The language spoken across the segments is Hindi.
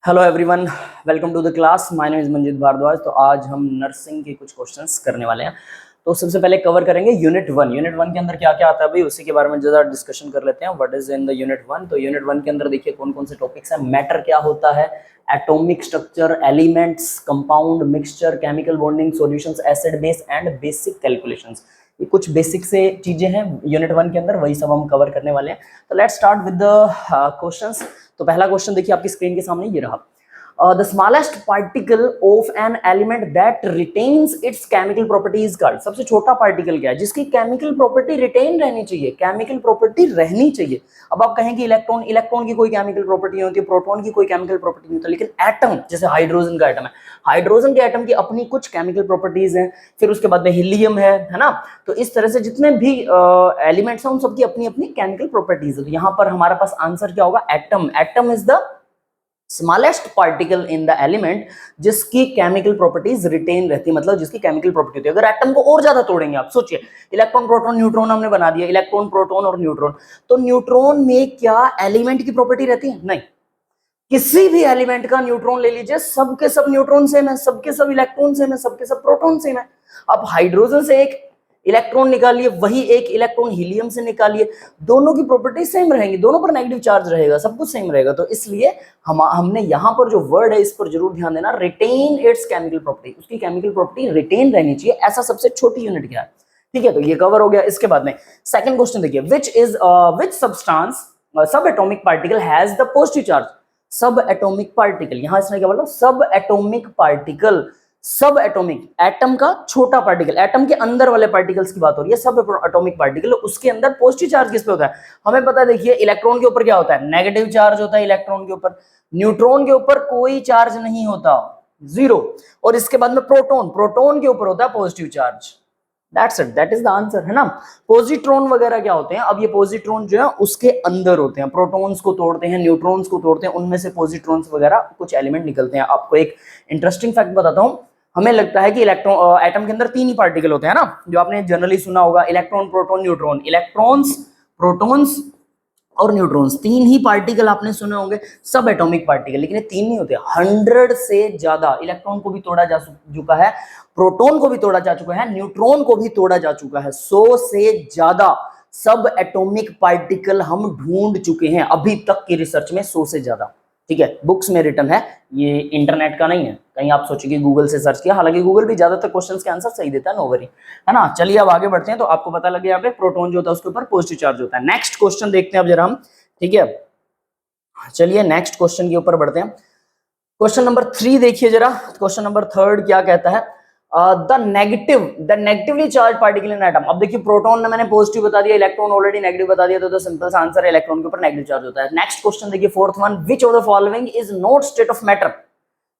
Hello everyone, welcome to the class. My name is Manjit Bhardwaj. तो आज हम नर्सिंग के कुछ क्वेश्चंस करने वाले हैं। तो सबसे पहले कवर करेंगे यूनिट वन के अंदर क्या क्या आता है भाई, उसी के बारे में ज़्यादा डिस्कशन कर लेते हैं। What is in the unit one. तो यूनिट वन के अंदर देखिए कौन कौन से टॉपिक्स हैं। मैटर क्या होता है, atomic structure, elements, compound, mixture, chemical bonding, solutions, acid base and basic calculations. ये कुछ बेसिक से चीजें हैं यूनिट वन के अंदर, वही सब हम कवर करने वाले हैं। तो let's start with the questions. तो पहला क्वेश्चन देखिए आपकी स्क्रीन के सामने ये रहा। The smallest particle of an element that retains its chemical properties called। सबसे छोटा पार्टिकल क्या है जिसकी केमिकल प्रॉपर्टी रिटेन रहनी चाहिए, केमिकल प्रॉपर्टी रहनी चाहिए। अब आप कहेंगे इलेक्ट्रॉन, इलेक्ट्रॉन की कोई केमिकल प्रॉपर्टी नहीं होती, प्रोटॉन की कोई केमिकल प्रॉपर्टी नहीं होती, लेकिन एटम, जैसे हाइड्रोजन का एटम है, हाइड्रोजन के एटम की अपनी कुछ केमिकल प्रॉपर्टीज हैं। फिर उसके बाद में हीलियम है ना। तो इस तरह से जितने भी एलिमेंट्स हैं उन सबकी अपनी अपनी केमिकल प्रॉपर्टीज है। तो यहाँ पर हमारे पास आंसर क्या होगा, atom. Atom is the smallest particle in the element जिसकी केमिकल प्रॉपर्टीज रिटेन रहती है, मतलब जिसकी केमिकल प्रॉपर्टी होती है। अगर एटम को और ज्यादा तोड़ेंगे, आप सोचिए, इलेक्ट्रॉन प्रोटॉन न्यूट्रॉन हमने बना दिया, इलेक्ट्रॉन प्रोटॉन और न्यूट्रॉन। तो न्यूट्रॉन में क्या एलिमेंट की प्रॉपर्टी रहती है? नहीं। किसी भी एलिमेंट का न्यूट्रॉन ले लीजिए, सबके सब न्यूट्रॉन सेम है, सबके सब इलेक्ट्रॉन सेम है, सबके सब प्रोटॉन सेम है। अब हाइड्रोजन से एक इलेक्ट्रॉन निकालिए, वही एक इलेक्ट्रॉन हीलियम से निकालिए, दोनों की प्रॉपर्टी सेम रहेंगी, दोनों पर नेगेटिव चार्ज रहेगा, सब कुछ सेम रहेगा। तो इसलिए हमने यहां पर जो वर्ड है इस पर जरूर ध्यान देना, रिटेन इट्स केमिकल प्रॉपर्टी। उसकी केमिकल प्रॉपर्टी रिटेन रहनी चाहिए। ऐसा सबसे छोटी यूनिट क्या है, ठीक है। तो ये कवर हो गया। इसके बाद में सेकंड क्वेश्चन देखिए, विच सब्सटेंस सब atomic particle has the positive charge. सब एटॉमिक पार्टिकल, यहां इसने क्या बोला, सब एटॉमिक पार्टिकल। सब एटॉमिक, एटम का छोटा पार्टिकल, एटम के अंदर वाले पार्टिकल्स की बात हो रही है। सब एटॉमिक पार्टिकल, उसके अंदर पॉजिटिव चार्ज किस पे होता है हमें पता है। देखिए इलेक्ट्रॉन के ऊपर क्या होता है, नेगेटिव चार्ज होता है इलेक्ट्रॉन के ऊपर। न्यूट्रॉन के ऊपर कोई चार्ज नहीं होता, जीरो। और इसके बाद में प्रोटॉन, प्रोटॉन के ऊपर होता है positive charge. That's it, that is the answer, है ना। पॉजिट्रॉन वगैरह क्या होते हैं, अब ये पॉजिट्रॉन जो है उसके अंदर होते हैं, प्रोटॉन्स को तोड़ते हैं, न्यूट्रॉन्स को तोड़ते हैं, उनमें से पॉजिट्रॉन्स वगैरह कुछ एलिमेंट निकलते हैं। आपको एक इंटरेस्टिंग फैक्ट बताता हूं। हमें लगता है कि इलेक्ट्रॉन, एटम के अंदर तीन ही पार्टिकल होते हैं ना, जो आपने जनरली सुना होगा, electron, proton, neutron. Electrons, protons और न्यूट्रॉन्स, तीन ही पार्टिकल आपने सुने होंगे, सब एटॉमिक पार्टिकल। लेकिन ये तीन नहीं होते, 100 से ज्यादा। इलेक्ट्रॉन को भी तोड़ा जा चुका है, प्रोटॉन को भी तोड़ा जा चुका है, न्यूट्रॉन को भी तोड़ा जा चुका है। 100 से ज्यादा सब एटॉमिक पार्टिकल हम ढूंढ चुके हैं अभी तक की रिसर्च में, 100 से ज्यादा, ठीक है। बुक्स में रिटन है, ये इंटरनेट का नहीं है। कहीं आप सोचिए गूगल से सर्च किया, हालांकि गूगल भी ज्यादातर क्वेश्चंस के आंसर सही देता है, नो वरी, है ना। चलिए अब आगे बढ़ते हैं। तो आपको पता लग गया यहाँ पे प्रोटॉन जो होता है उसके ऊपर पॉजिटिव चार्ज होता है। नेक्स्ट क्वेश्चन देखते हैं अब जरा हम, ठीक है। चलिए नेक्स्ट क्वेश्चन के ऊपर बढ़ते हैं। क्वेश्चन नंबर 3 देखिए जरा। क्वेश्चन नंबर 3 क्या कहता है, the negatively charge particle in atom. अब देखिए प्रोटॉन ने मैंने पॉजिटिव बता दिया, इलेक्ट्रॉन ऑलरेडी नेगेटिव बता दिया, तो सिंपल सा आंसर है इलेक्ट्रॉन के ऊपर नेगेटिव चार्ज होता है। नेक्स्ट क्वेश्चन देखिए, fourth one, which of the following is not state of matter.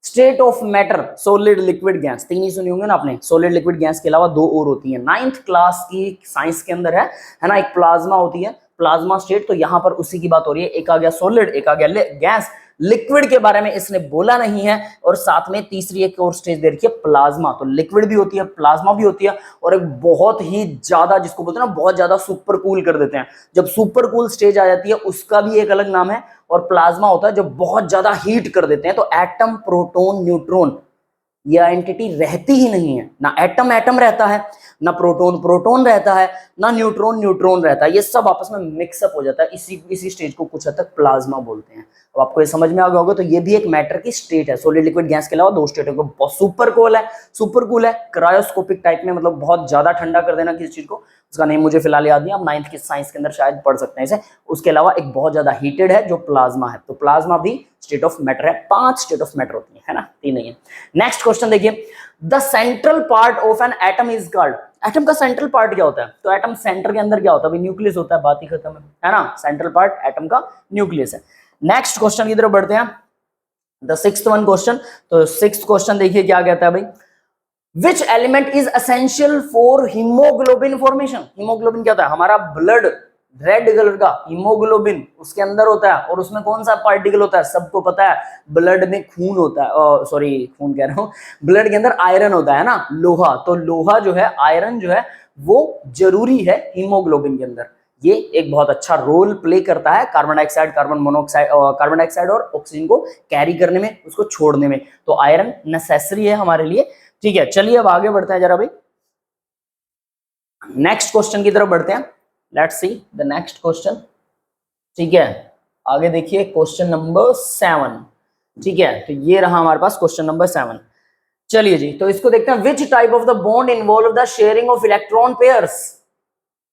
State of matter, solid, liquid, gas, तीन ही सुनी होंगे ना आपने। सॉलिड, लिक्विड, गैस के अलावा दो और होती है, 9th क्लास की साइंस के अंदर है ना। एक प्लाज्मा होती है, प्लाज्मा स्टेट, तो यहां पर उसी की बात हो रही है। एक आ गया सॉलिड, एक आ गया गैस। लिक्विड के बारे में इसने बोला नहीं है, और साथ में तीसरी एक और स्टेज दे रखी है, प्लाज्मा। तो लिक्विड भी होती है, प्लाज्मा भी होती है, और एक बहुत ही ज्यादा, जिसको बोलते हैं ना बहुत ज्यादा सुपर कूल कर देते हैं, जब सुपर कूल स्टेज आ जाती है उसका भी एक अलग नाम है। और प्लाज्मा होता है जब बहुत ज्यादा हीट कर देते हैं। तो एटम, प्रोटॉन, न्यूट्रॉन, ये आइडेंटिटी रहती ही नहीं है। ना एटम एटम रहता है, ना प्रोटॉन प्रोटॉन रहता है, ना न्यूट्रॉन न्यूट्रॉन रहता है। ये सब आपस में मिक्सअप हो जाता है। इसी स्टेज को कुछ हद तक प्लाज्मा बोलते हैं। अब आपको ये समझ में आ गया होगा। तो ये भी एक मैटर की स्टेट है। सॉलिड, लिक्विड, गैस के अलावा दो स्टेट है। सुपर कूल है, सुपर कूल है क्रायोस्कोपिक टाइप में, मतलब बहुत ज्यादा ठंडा कर देना किसी चीज को। उसका नेम मुझे फिलहाल याद नहीं, आप 9th की साइंस के अंदर शायद पढ़ सकते हैं इसे। उसके अलावा एक बहुत ज्यादा हीटेड है जो प्लाज्मा है। तो प्लाज्मा भी स्टेट ऑफ मैटर है। 5 स्टेट ऑफ मैटर होती है ना, 3 नहीं है। नेक्स्ट क्वेश्चन देखिए, the central part of an atom is called. Atom का सेंट्रल पार्ट क्या होता है? तो एटम सेंटर के अंदर क्या होता है? न्यूक्लियस होता है, बात ही खत्म है ना। सेंट्रल पार्ट एटम का न्यूक्लियस है। नेक्स्ट क्वेश्चन की तरफ बढ़ते हैं, द 6th वन क्वेश्चन। तो 6th क्वेश्चन देखिए क्या कहता है भाई, which element is essential for haemoglobin formation. Haemoglobin क्या होता है? हमारा ब्लड, रेड कलर का हीमोग्लोबिन उसके अंदर होता है। और उसमें कौन सा पार्टिकल होता है? सबको पता है, ब्लड में खून होता है, सॉरी खून कह रहा हूं, ब्लड के अंदर आयरन होता है ना, लोहा। तो लोहा जो है, आयरन जो है, वो जरूरी है हीमोग्लोबिन के अंदर। ये एक बहुत अच्छा रोल प्ले करता है carbon dioxide, carbon monoxide, carbon dioxide और ऑक्सीजन को कैरी करने में, उसको छोड़ने में। तो आयरन नेसेसरी है हमारे लिए। ठीक है, चलिए अब आगे बढ़ते हैं जरा भाई, नेक्स्ट क्वेश्चन की तरफ बढ़ते हैं। Let's see the next question. ठीक है, आगे देखिए क्वेश्चन नंबर 7। ठीक है, तो ये रहा हमारे पास क्वेश्चन नंबर 7। चलिए जी, तो इसको देखते हैं। Which type of the bond involve the sharing of electron pairs?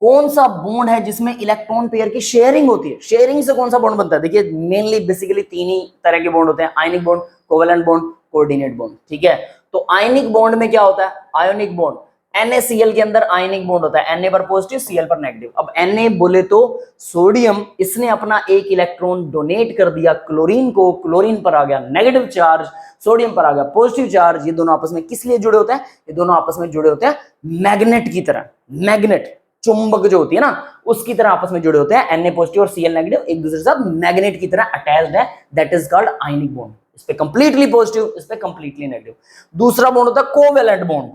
कौन सा बॉन्ड है जिसमें इलेक्ट्रॉन पेयर की शेयरिंग होती है? शेयरिंग से कौन सा बॉन्ड बनता है? देखिए मेनली बेसिकली तीन ही तरह के बॉन्ड होते हैं, ionic bond, covalent bond, coordinate bond. ठीक है, तो आयनिक बॉन्ड में क्या होता है? आयोनिक बॉन्ड, NaCl के अंदर आयनिक बॉन्ड होता है, Na पर पॉजिटिव, Cl पर नेगेटिव। अब Na बोले तो सोडियम, इसने अपना एक इलेक्ट्रॉन डोनेट कर दिया क्लोरीन को, क्लोरीन पर आ गया नेगेटिव चार्ज, सोडियम पर आ गया पॉजिटिव चार्ज। ये दोनों आपस में किस लिए जुड़े होते हैं? ये दोनों आपस में जुड़े होते हैं मैग्नेट की तरह। मैग्नेट, चुंबक जो होती है ना, उसकी तरह आपस में जुड़े होते हैं। Na पॉजिटिव और Cl नेगेटिव एक दूसरे के साथ मैग्नेट की तरह अटैच्ड है, that is called ionic bond. इस पे कंप्लीटली पॉजिटिव, इस पे कंप्लीटली नेगेटिव। दूसरा बॉन्ड होता है covalent bond.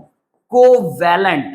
Covalent,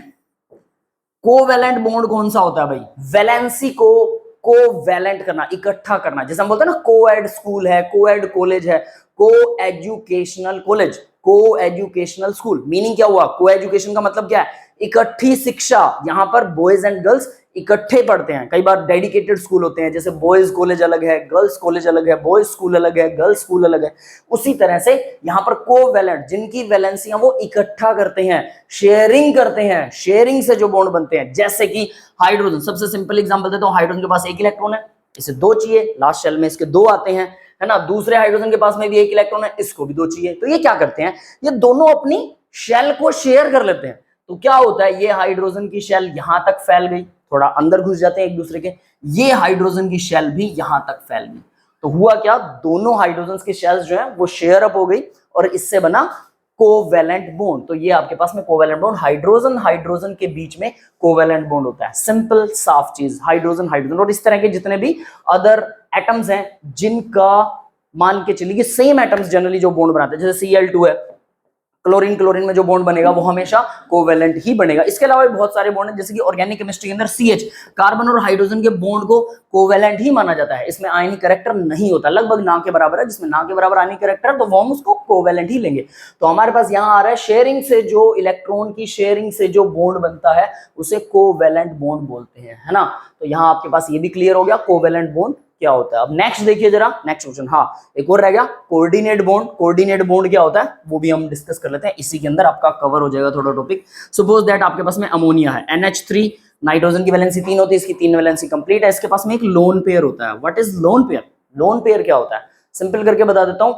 covalent bond कौन सा होता है भाई? वैलेंसी को कोवेलेंट करना, इकट्ठा करना। जैसे हम बोलते हैं ना कोएड स्कूल है, कोएड कॉलेज है, को एजुकेशनल कॉलेज, को एजुकेशनल स्कूल। मीनिंग क्या हुआ? को एजुकेशन का मतलब क्या है? इकट्ठी शिक्षा। यहां पर बॉयज एंड गर्ल्स इकट्ठे पढ़ते हैं। कई बार डेडिकेटेड स्कूल होते हैं, जैसे बॉयज कॉलेज अलग है, गर्ल्स कॉलेज अलग है, बॉयज स्कूल अलग है, गर्ल्स स्कूल अलग है। उसी तरह से यहाँ पर कोवेलेंट, जिनकी वैलेंसियां वो इकट्ठा करते हैं, शेयरिंग करते हैं, शेयरिंग से जो बॉन्ड बनते हैं। जैसे कि हाइड्रोजन, सबसे सिंपल एग्जांपल देता हूं। हाइड्रोजन के पास एक इलेक्ट्रॉन है, इसे दो चाहिए, लास्ट शेल में इसके दो आते हैं, है ना। दूसरे हाइड्रोजन के पास में भी एक इलेक्ट्रॉन है, इसको भी दो चाहिए। तो ये क्या करते हैं? ये दोनों अपनी शेल को शेयर कर लेते हैं। तो क्या होता है? ये हाइड्रोजन की शेल यहां तक फैल गई, थोड़ा अंदर घुस जाते हैं एक दूसरे के, ये हाइड्रोजन की शेल भी यहां तक फैल गई। तो हुआ क्या? दोनों हाइड्रोजन की शेल्स जो है वो शेयर अप हो गई और इससे बना कोवेलेंट बॉन्ड। तो ये आपके पास में कोवेलेंट बॉन्ड, हाइड्रोजन हाइड्रोजन के बीच में कोवेलेंट बॉन्ड होता है। सिंपल साफ चीज, हाइड्रोजन हाइड्रोजन। और इस तरह के जितने भी अदर एटम्स हैं जिनका मान के चलिए सेम एटम्स जनरली जो बॉन्ड बनाते हैं, जैसे Cl2 है, क्लोरीन क्लोरीन में जो बॉन्ड बनेगा वो हमेशा कोवेलेंट ही बनेगा। इसके अलावा भी बहुत सारे बॉन्ड हैं, जैसे कि ऑर्गेनिक केमिस्ट्री के अंदर CH, कार्बन और हाइड्रोजन के बॉन्ड को कोवेलेंट ही माना जाता है। इसमें आयनिक कैरेक्टर नहीं होता, लगभग ना के बराबर है। जिसमें ना के बराबर आयनिक कैरेक्टर है तो वो हम उसको कोवेलेंट ही लेंगे। तो हमारे पास यहाँ आ रहा है शेयरिंग से जो इलेक्ट्रॉन की शेयरिंग से जो बॉन्ड बनता है उसे कोवेलेंट बॉन्ड बोलते हैं, है ना। तो यहाँ आपके पास ये भी क्लियर हो गया कोवेलेंट बॉन्ड क्या होता है। अब नेक्स्ट देखिए जरा, नेक्स्ट क्वेश्चन। हाँ, एक और रह गया कोऑर्डिनेट बॉन्ड। कोऑर्डिनेट बॉन्ड क्या होता है वो भी हम डिस्कस कर लेते हैं, इसी के अंदर आपका कवर हो जाएगा थोड़ा टॉपिक। सपोज दैट आपके पास में अमोनिया है, NH3, नाइट्रोजन की वैलेंसी 3 होती है, इसकी 3 वैलेंसी कंप्लीट है। इसके पास में एक लोन पेयर होता है। What is loan pair? Lone pair क्या होता है? सिंपल करके बता देता हूं।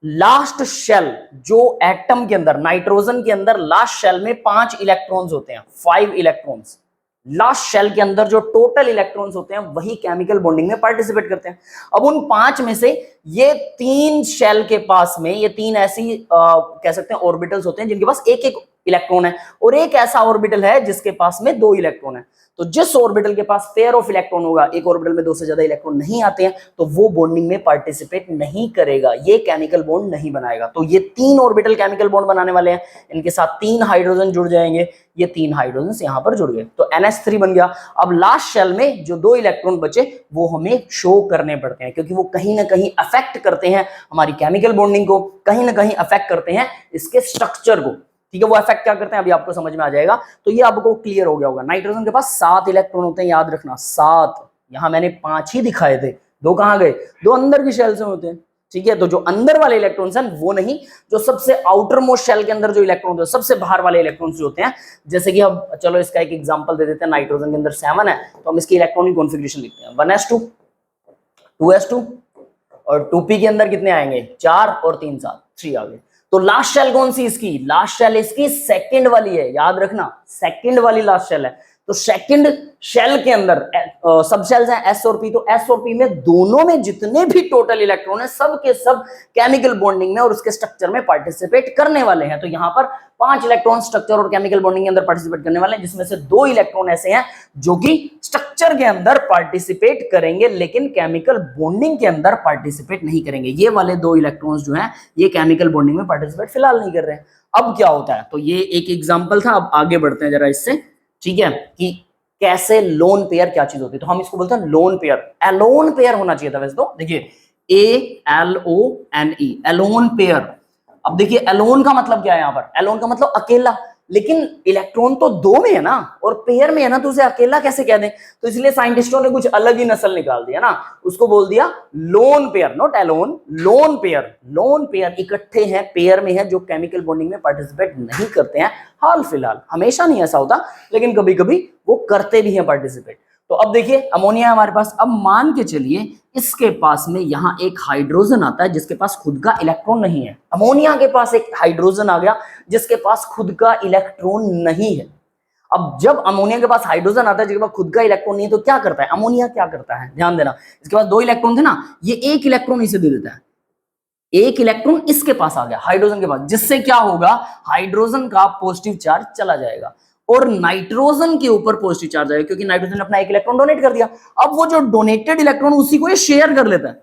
लास्ट शेल जो एटम के अंदर, नाइट्रोजन के अंदर लास्ट शेल में 5 इलेक्ट्रॉन्स होते हैं, 5 इलेक्ट्रॉन्स। लास्ट शेल के अंदर जो टोटल इलेक्ट्रॉन्स होते हैं वही केमिकल बॉन्डिंग में पार्टिसिपेट करते हैं। अब उन 5 में से ये 3 शेल के पास में, ये 3 ऐसी कह सकते हैं ऑर्बिटल्स होते हैं जिनके पास एक एक इलेक्ट्रॉन है, और एक ऐसा ऑर्बिटल है जिसके पास में 2 इलेक्ट्रॉन है। तो जिस ऑर्बिटल के पास पेयर ऑफ इलेक्ट्रॉन होगा, एक ऑर्बिटल में 2 से ज्यादा इलेक्ट्रॉन नहीं आते हैं, तो वो बॉन्डिंग में पार्टिसिपेट नहीं करेगा, ये केमिकल बॉन्ड नहीं बनाएगा। तो ये 3 ऑर्बिटल केमिकल बॉन्ड बनाने वाले हैं, इनके साथ 3 हाइड्रोजन जुड़ जाएंगे, ये 3 हाइड्रोजन यहां पर जुड़ गए, तो NH3 बन गया। अब लास्ट शेल में जो 2 इलेक्ट्रॉन बचे वो हमें शो करने पड़ते हैं, क्योंकि वो कहीं ना कहीं अफेक्ट करते हैं हमारी केमिकल बॉन्डिंग को, कहीं ना कहीं अफेक्ट करते हैं इसके स्ट्रक्चर को। ठीक है, वो इफेक्ट क्या करते हैं अभी आपको समझ में आ जाएगा। तो ये आपको क्लियर हो गया होगा। नाइट्रोजन के पास 7 इलेक्ट्रॉन होते हैं, याद रखना 7। यहां मैंने 5 ही दिखाए थे, 2 कहां गए? 2 अंदर की शेल से होते हैं। ठीक है, तो जो अंदर वाले इलेक्ट्रॉन्स हैं वो नहीं, जो सबसे आउटर मोस्ट शेल के अंदर जो इलेक्ट्रॉन होते हैं, सबसे बाहर वाले इलेक्ट्रॉन्स जो होते हैं, जैसे कि हम चलो इसका एक एग्जांपल दे देते हैं। नाइट्रोजन के अंदर 7 है, तो हम इसकी इलेक्ट्रॉनिक कॉन्फ़िगरेशन लिखते हैं 1s2, 2s2, और 2p के अंदर कितने आएंगे? 4 और 3 7, 3 आ गए। तो लास्ट शेल कौन सी इसकी? लास्ट शेल इसकी सेकंड वाली है, याद रखना सेकंड वाली लास्ट शेल है। तो सेकंड शेल के अंदर सब शेल्स हैं S और P, तो S और P में दोनों में जितने भी टोटल इलेक्ट्रॉन है सब के सब केमिकल बॉन्डिंग में और उसके स्ट्रक्चर में पार्टिसिपेट करने वाले हैं। तो यहाँ पर 5 इलेक्ट्रॉन स्ट्रक्चर और केमिकल बॉन्डिंग के अंदर पार्टिसिपेट करने वाले हैं, जिसमें से 2 इलेक्ट्रॉन ऐसे हैं जो कि स्ट्रक्चर के अंदर पार्टिसिपेट करेंगे लेकिन केमिकल बॉन्डिंग के अंदर पार्टिसिपेट नहीं करेंगे। ये वाले 2 इलेक्ट्रॉन्स जो हैं ये केमिकल बॉन्डिंग में पार्टिसिपेट फिलहाल नहीं कर रहे हैं। अब क्या होता है? तो ये एक एग्जाम्पल था, अब आगे बढ़ते हैं जरा इससे। ठीक है, कि कैसे लोन पेयर क्या चीज होती है, तो हम इसको बोलते हैं लोन पेयर। एलोन पेयर होना चाहिए था वैसे तो, देखिए ALONE, एलोन पेयर। अब देखिए एलोन का मतलब क्या है, यहां पर एलोन का मतलब अकेला, लेकिन इलेक्ट्रॉन तो दो में है ना और पेयर में है ना, तो उसे अकेला कैसे कह दें, तो इसलिए साइंटिस्टों ने कुछ अलग ही नस्ल निकाल दिया ना, उसको बोल दिया lone pair, not alone, lone pair. Lone pair इकट्ठे हैं, पेयर में है, जो केमिकल बॉन्डिंग में पार्टिसिपेट नहीं करते हैं हाल फिलहाल, हमेशा नहीं ऐसा होता लेकिन कभी कभी वो करते भी हैं पार्टिसिपेट। तो अब देखिए अमोनिया है हमारे पास, अब मान के चलिए इसके पास में यहां एक हाइड्रोजन आता है जिसके पास खुद का इलेक्ट्रॉन नहीं है, अमोनिया के पास एक हाइड्रोजन आ गया जिसके पास खुद का इलेक्ट्रॉन नहीं है। अब जब अमोनिया के पास हाइड्रोजन आता है जिसके पास खुद का इलेक्ट्रॉन नहीं है, तो क्या करता है अमोनिया, क्या करता है ध्यान देना, इसके पास दो इलेक्ट्रॉन थे ना, ये एक इलेक्ट्रॉन इसे दे देता है, एक इलेक्ट्रॉन इसके पास आ गया हाइड्रोजन के पास, जिससे क्या होगा, हाइड्रोजन का पॉजिटिव चार्ज चला जाएगा और नाइट्रोजन के ऊपर पॉजिटिव चार्ज आएगा, क्योंकि नाइट्रोजन ने अपना एक इलेक्ट्रॉन डोनेट कर दिया। अब वो जो डोनेटेड इलेक्ट्रॉन उसी को ये शेयर कर लेता है,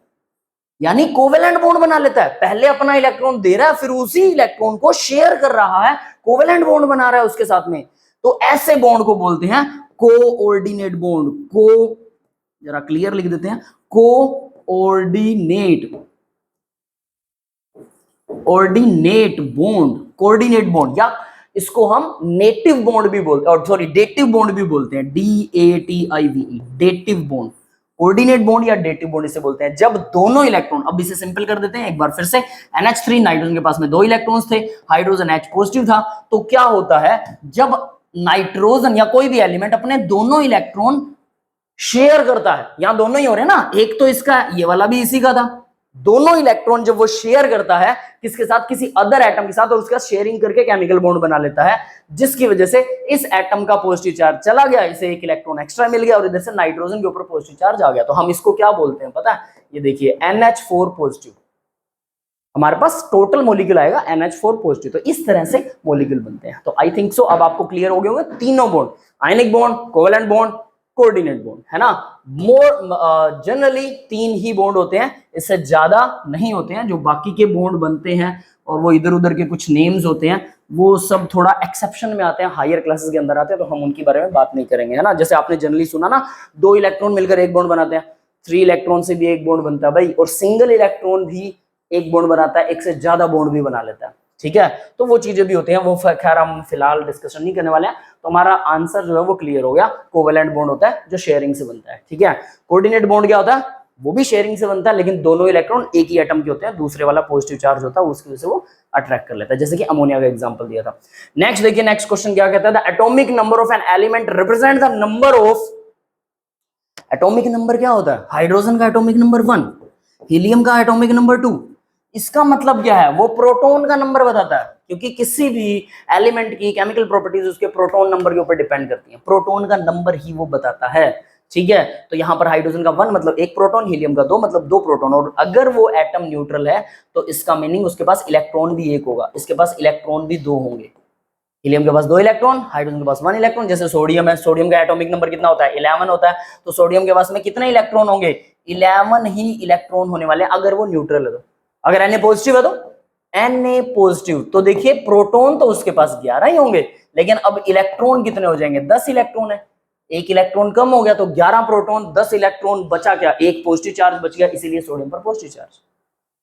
यानी कोवेलेंट बॉन्ड बना लेता है, पहले अपना इलेक्ट्रॉन दे रहा है फिर उसी इलेक्ट्रॉन को शेयर कर रहा है, कोवेलेंट बॉन्ड बना रहा है उसके साथ में। तो ऐसे बॉन्ड को बोलते हैं कोऑर्डिनेट बॉन्ड। को जरा क्लियर लिख देते हैं, coordinate, ordinate bond, coordinate bond, या इसको हम नेटिव बॉन्ड भी बोलते हैं, और सॉरी डेटिव बॉन्ड भी बोलते हैं, DATIVE, dative bond, coordinate bond या डेटिव बॉन्ड इसे बोलते हैं। जब दोनों इलेक्ट्रॉन, अब इसे सिंपल कर देते हैं एक बार फिर से, NH3 नाइट्रोजन के पास में दो इलेक्ट्रॉन्स थे, हाइड्रोजन H पॉजिटिव था, तो क्या होता है जब नाइट्रोजन या कोई भी एलिमेंट अपने दोनों इलेक्ट्रॉन शेयर करता है, यहां दोनों ही हो रहे हैं ना, एक तो इसका, ये वाला भी इसी का था, दोनों इलेक्ट्रॉन जब वो शेयर करता है किसके साथ, किसी अदर एटम के साथ, और उसका शेयरिंग करके केमिकल बॉन्ड बना लेता है, जिसकी वजह से इस एटम का पॉजिटिव चार्ज चला गया, इसे एक इलेक्ट्रॉन एक्स्ट्रा मिल गया और इधर से नाइट्रोजन के ऊपर पॉजिटिव चार्ज आ गया। तो हम इसको क्या बोलते हैं पता है, ये देखिए NH4 पॉजिटिव, हमारे पास टोटल मॉलिक्यूल आएगा NH4 पॉजिटिव। तो इस तरह से मॉलिक्यूल बनते हैं। तो आई थिंक सो अब आपको क्लियर हो गए होंगे तीनों bond, ionic bond, covalent bond, coordinate bond, है ना। मोर जनरली तीन ही बॉन्ड होते हैं, इससे ज्यादा नहीं होते हैं। जो बाकी के बॉन्ड बनते हैं और वो इधर उधर के कुछ नेम्स होते हैं, वो सब थोड़ा एक्सेप्शन में आते हैं, हायर क्लासेस के अंदर आते हैं, तो हम उनके बारे में बात नहीं करेंगे, है ना। जैसे आपने जनरली सुना ना, दो इलेक्ट्रॉन मिलकर एक बॉन्ड बनाते हैं, 3 इलेक्ट्रॉन से भी एक बॉन्ड बनता है भाई, और सिंगल इलेक्ट्रॉन भी एक बॉन्ड बनाता है, एक से ज्यादा बॉन्ड भी बना लेता है, ठीक है। तो वो चीजें भी होती हैं, वो खैर हम फिलहाल डिस्कशन नहीं करने वाले हैं। तो हमारा आंसर जो है वो क्लियर हो गया, कोवेलेंट बॉन्ड होता है जो शेयरिंग से बनता है, ठीक है। कोऑर्डिनेट बॉन्ड क्या होता है, वो भी शेयरिंग से बनता है, लेकिन दोनों इलेक्ट्रॉन एक ही एटम के होते हैं, दूसरे वाला पॉजिटिव चार्ज होता है, उसकी वजह से वो अट्रैक्ट कर लेता है, जैसे कि अमोनिया का एग्जांपल दिया था। नेक्स्ट देखिए, नेक्स्ट क्वेश्चन क्या कहता है, the atomic number of an element represent the number of, atomic number क्या होता है, हाइड्रोजन का एटॉमिक नंबर 1, हीलियम का एटॉमिक नंबर 2। इसका मतलब क्या है, वो प्रोटॉन का नंबर बताता है, क्योंकि किसी भी एलिमेंट की केमिकल प्रॉपर्टीज उसके प्रोटॉन नंबर के ऊपर डिपेंड करती हैं, प्रोटॉन का नंबर ही वो बताता है, ठीक है। तो यहाँ पर हाइड्रोजन का 1 मतलब 1 प्रोटॉन, हीलियम का 2 मतलब 2 प्रोटॉन, और अगर वो एटम न्यूट्रल है तो इसका मीनिंग उसके पास इलेक्ट्रॉन भी 1 होगा, इसके पास इलेक्ट्रॉन भी 2 होंगे। हीलियम के पास 2 इलेक्ट्रॉन, हाइड्रोजन के पास 1 इलेक्ट्रॉन। जैसे सोडियम है, सोडियम का एटॉमिक नंबर कितना होता है, 11 होता है, तो सोडियम के पास में कितने इलेक्ट्रॉन होंगे, 11 ही इलेक्ट्रॉन होने वाले, अगर वो न्यूट्रल है तो। अगर Na पॉजिटिव है तो Na पॉजिटिव, तो देखिए प्रोटॉन तो उसके पास 11 ही होंगे, लेकिन अब इलेक्ट्रॉन कितने हो जाएंगे, 10 इलेक्ट्रॉन है, एक इलेक्ट्रॉन कम हो गया, तो 11 प्रोटॉन 10 इलेक्ट्रॉन बचा, क्या एक पॉजिटिव चार्ज बच गया, इसीलिए सोडियम पर पॉजिटिव चार्ज।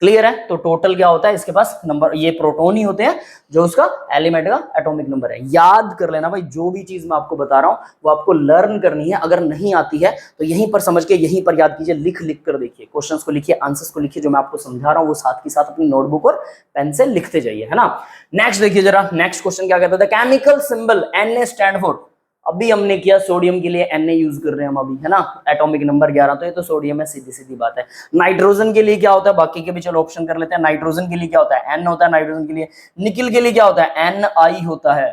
क्लियर है। तो टोटल क्या होता है, इसके पास नंबर, ये प्रोटॉन ही होते हैं जो उसका एलिमेंट का एटॉमिक नंबर है। याद कर लेना भाई, जो भी चीज मैं आपको बता रहा हूं वो आपको लर्न करनी है, अगर नहीं आती है तो यहीं पर समझ के यहीं पर याद कीजिए, लिख लिख कर देखिए, क्वेश्चंस को लिखिए, आंसर्स को लिखिए, जो मैं आपको समझा रहा हूं वो साथ के साथ अपनी नोटबुक और पेन से लिखते जाइए, है ना। नेक्स्ट देखिए जरा, नेक्स्ट क्वेश्चन क्या कहता था, chemical symbol Na stand for, अभी हमने किया सोडियम के लिए Na यूज कर रहे हैं हम अभी, है ना, एटॉमिक नंबर 11, तो ये तो सोडियम है, सीधी सीधी बात है। नाइट्रोजन के लिए क्या होता है, बाकी के भी चलो ऑप्शन कर लेते हैं। नाइट्रोजन के लिए क्या होता है, N होता है नाइट्रोजन के लिए। निकिल के लिए क्या होता है, Ni होता है,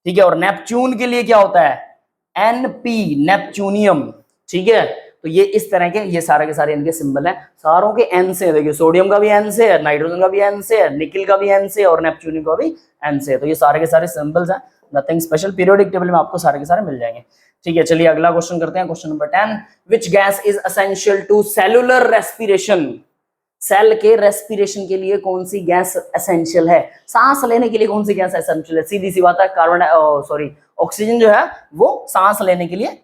ठीक है। और नेपच्यून के लिए क्या होता है, Np, नेपच्यूनियम, ठीक है। तो ये इस तरह के, ये सारे के सारे इनके सिंबल है, सारों के N से, देखिए सोडियम का भी N से है, नाइट्रोजन का भी N से है, निकिल का भी N से और नेपच्यूनियम का भी N से है। तो ये सारे के सारे सिंबल्स हैं, नथिंग स्पेशल, पीरियोडिक टेबल में आपको सारे के सारे मिल जाएंगे, ठीक है। चलिए अगला क्वेश्चन करते हैं, question number 10, which gas is essential to cellular respiration, cell के रेस्पिरेशन के लिए कौन सी गैस एसेंशियल है, सांस लेने के लिए कौन सी गैस एसेंशियल है, सीधी सी बात है कार्बन, सॉरी ऑक्सीजन जो है वो सांस लेने के लिए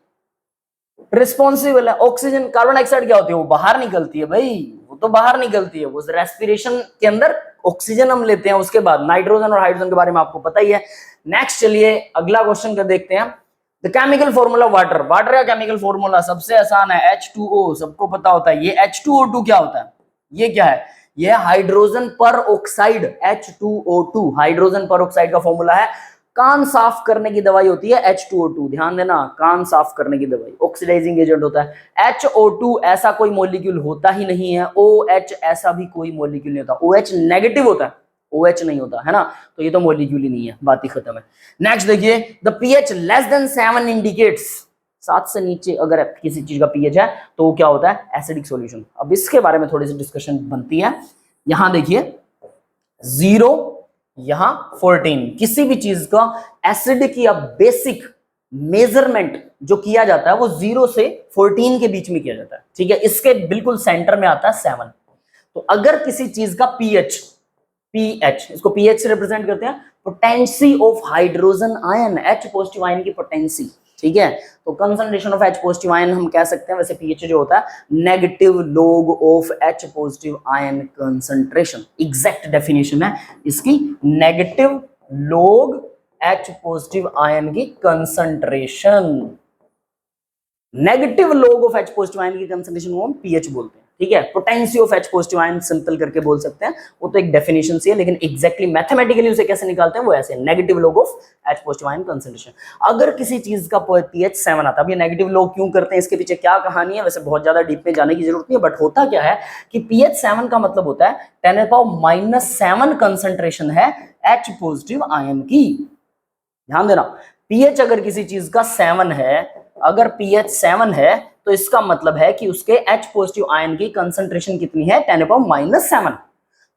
रिस्पॉन्सिबल है। ऑक्सीजन, कार्बन डाइऑक्साइड क्या होती है, वो बाहर निकलती है भाई, वो तो बाहर निकलती है, वो रेस्पिरेशन के अंदर ऑक्सीजन हम लेते हैं। उसके बाद नाइट्रोजन और हाइड्रोजन के बारे में आपको पता ही है। नेक्स्ट चलिए अगला क्वेश्चन का देखते हैं। The chemical formula water, water का केमिकल फॉर्मूला सबसे आसान है H2O, सबको पता होता है। ये H2O2 क्या होता है, ये क्या है, ये हाइड्रोजन पर ऑक्साइड, H2O2 हाइड्रोजन पर ऑक्साइड का फॉर्मूला है। कान साफ करने की दवाई होती है H2O2, ध्यान देना, कान साफ करने की दवाई ऑक्सीडाइजिंग एजेंट होता है। HO2 ऐसा कोई मॉलिक्यूल होता ही नहीं है, OH ऐसा भी कोई मॉलिक्यूल नहीं होता, OH नेगेटिव होता है, OH नहीं होता है ना, तो ये तो मॉलिक्यूल ही नहीं है, बात ही खत्म है। नेक्स्ट देखिए, the pH less than 7 indicates, 7 से नीचे अगर किसी चीज का pH है तो वो क्या होता है, एसिडिक सॉल्यूशन। अब इसके बारे में थोड़ी सी डिस्कशन बनती है। यहां देखिए 0, यहां 14, किसी भी चीज का एसिडिक या बेसिक मेजरमेंट जो किया जाता है वो 0 से 14 के बीच में किया जाता है, ठीक है। इसके बिल्कुल सेंटर में आता है 7। तो अगर किसी चीज का pH, इसको pH से रिप्रेजेंट करते हैं, potency of hydrogen ion, H positive ion की पोटेंसी, ठीक है। तो concentration of H positive ion हम कह सकते हैं, वैसे pH जो होता है negative log of H positive ion concentration, exact definition है इसकी, negative log H positive ion की concentration. Negative log of H positive ion की कंसंट्रेशन को हम pH बोलते हैं, ठीक है। Potency of H positive ion simple करके बोल सकते हैं, वो तो एक डेफिनेशन सी है, लेकिन एग्जैक्टली मैथमेटिकली उसे कैसे निकालते हैं वो ऐसे, negative log of H positive ion concentration. अगर किसी चीज का pH 7 आता है, अब ये नेगेटिव लॉग क्यों करते हैं, इसके पीछे क्या कहानी है, वैसे बहुत ज्यादा डीप में जाने की जरूरत नहीं है, बट होता क्या है कि pH 7 का मतलब होता है 10⁻⁻7 कंसंट्रेशन है H पॉजिटिव आयन की। ध्यान देना, pH अगर किसी चीज का 7 है, अगर pH 7 है तो इसका मतलब है कि उसके H पॉजिटिव आयन की कंसंट्रेशन कितनी है, 10⁻⁻7।